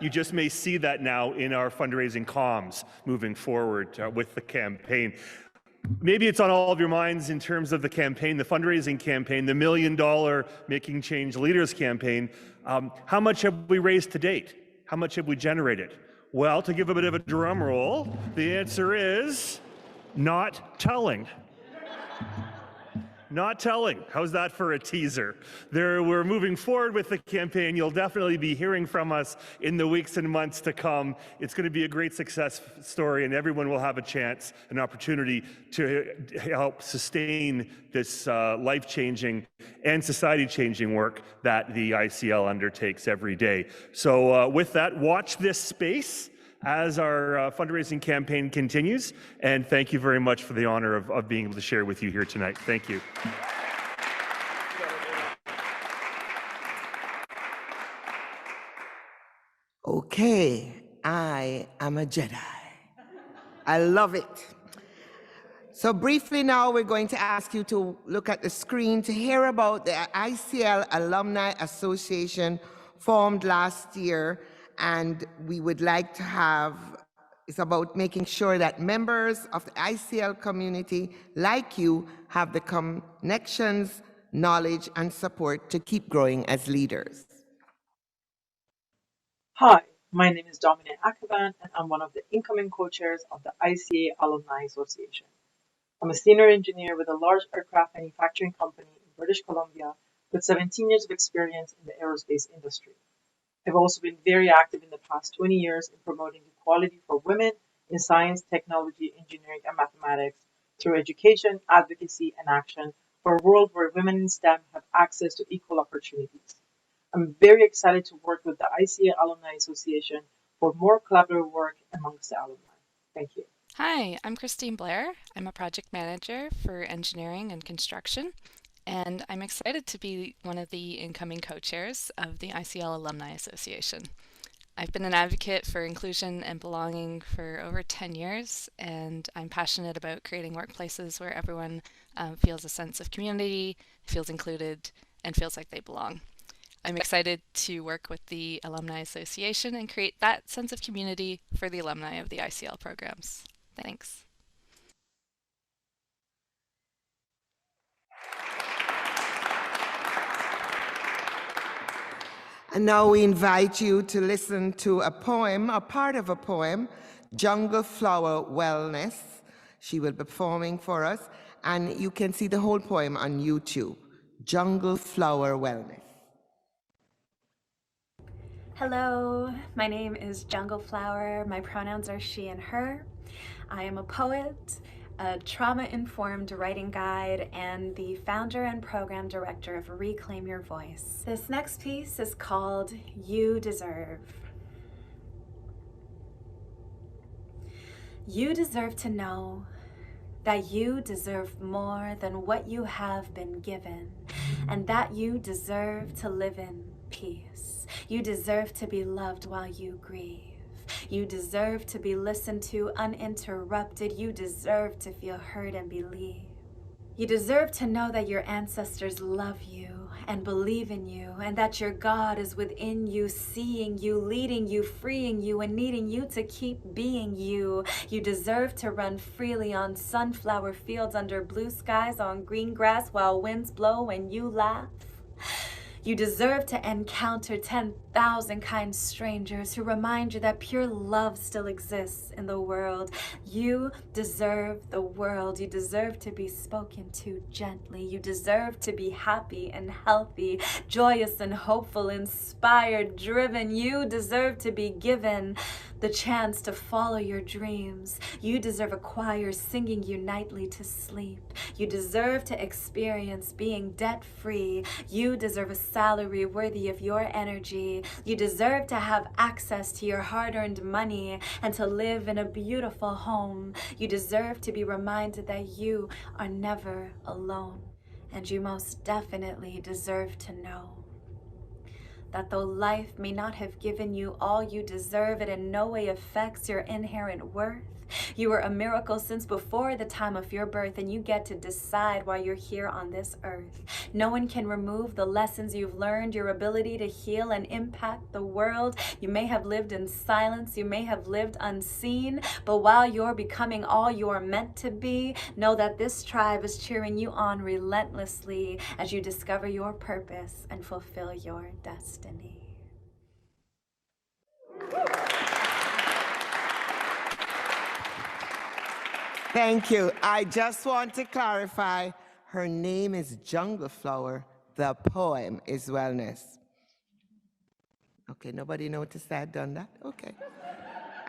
you just may see that now in our fundraising comms moving forward with the campaign. Maybe it's on all of your minds in terms of the campaign, the fundraising campaign, the $1 million Making Change Leaders campaign. How much have we raised to date? How much have we generated? Well, to give a bit of a drum roll, the answer is not telling. Not telling. How's that for a teaser? We're moving forward with the campaign. You'll definitely be hearing from us in the weeks and months to come. It's going to be a great success story, and everyone will have a chance, an opportunity to help sustain this life-changing and society-changing work that the ICL undertakes every day. So with that, watch this space as our fundraising campaign continues, and thank you very much for the honor of being able to share with you here tonight. Thank you. Okay, I am a Jedi. I love it. So briefly now, we're going to ask you to look at the screen to hear about the ICL Alumni Association formed last year. And we would like to have, it's about making sure that members of the ICL community, like you, have the connections, knowledge, and support to keep growing as leaders. Hi, my name is Dominic Akavan, and I'm one of the incoming co-chairs of the ICA Alumni Association. I'm a senior engineer with a large aircraft manufacturing company in British Columbia with 17 years of experience in the aerospace industry. I've also been very active in the past 20 years in promoting equality for women in science, technology, engineering, and mathematics through education, advocacy, and action for a world where women in STEM have access to equal opportunities. I'm very excited to work with the ICA Alumni Association for more collaborative work amongst the alumni. Thank you. Hi, I'm Christine Blair. I'm a project manager for engineering and construction. And I'm excited to be one of the incoming co-chairs of the ICL Alumni Association. I've been an advocate for inclusion and belonging for over 10 years, and I'm passionate about creating workplaces where everyone feels a sense of community, feels included, and feels like they belong. I'm excited to work with the Alumni Association and create that sense of community for the alumni of the ICL programs. Thanks. And now we invite you to listen to a poem, a part of a poem, Jungle Flower Wellness. She will be performing for us, and you can see the whole poem on YouTube, Jungle Flower Wellness. Hello, my name is Jungle Flower. My pronouns are she and her. I am a poet, a trauma-informed writing guide, and the founder and program director of Reclaim Your Voice. This next piece is called You Deserve. You deserve to know that you deserve more than what you have been given, and that you deserve to live in peace. You deserve to be loved while you grieve. You deserve to be listened to uninterrupted. You deserve to feel heard and believed. You deserve to know that your ancestors love you and believe in you, and that your God is within you, seeing you, leading you, freeing you, and needing you to keep being you. You deserve to run freely on sunflower fields under blue skies, on green grass while winds blow and you laugh. You deserve to encounter 10,000 kind strangers who remind you that pure love still exists in the world. You deserve the world. You deserve to be spoken to gently. You deserve to be happy and healthy, joyous and hopeful, inspired, driven. You deserve to be given the chance to follow your dreams. You deserve a choir singing you nightly to sleep. You deserve to experience being debt-free. You deserve a salary worthy of your energy. You deserve to have access to your hard-earned money and to live in a beautiful home. You deserve to be reminded that you are never alone. And you most definitely deserve to know that though life may not have given you all you deserve, it in no way affects your inherent worth. You were a miracle since before the time of your birth, and you get to decide why you're here on this earth. No one can remove the lessons you've learned, your ability to heal and impact the world. You may have lived in silence, you may have lived unseen, but while you're becoming all you're meant to be, know that this tribe is cheering you on relentlessly as you discover your purpose and fulfill your destiny. Thank you. I just want to clarify, her name is Jungle Flower. The poem is Wellness. Okay, nobody noticed I had done that? Okay.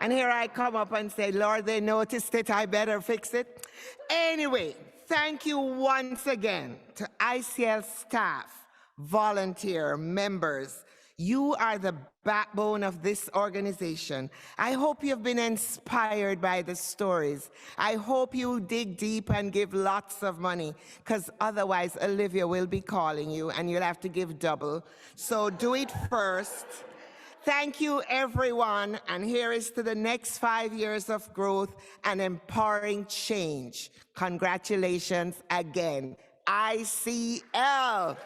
And here I come up and say, Lord, they noticed it, I better fix it. Anyway, thank you once again to ICL staff, volunteer members. You are the backbone of this organization. I hope you've been inspired by the stories. I hope you dig deep and give lots of money, because otherwise Olivia will be calling you and you'll have to give double. So do it first. Thank you, everyone. And here is to the next 5 years of growth and empowering change. Congratulations again, ICL.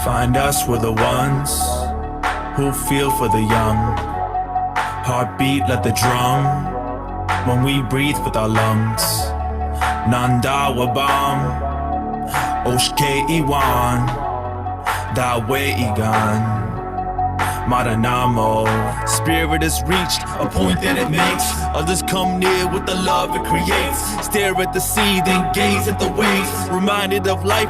Find us, we're the ones who feel for the young. Heartbeat, let the drum when we breathe with our lungs. Nanda Wabam, Oshke Iwan, Dawe Igan. Maranamo. Spirit has reached a point that it makes others come near with the love it creates. Stare at the sea, then gaze at the waves. Reminded of life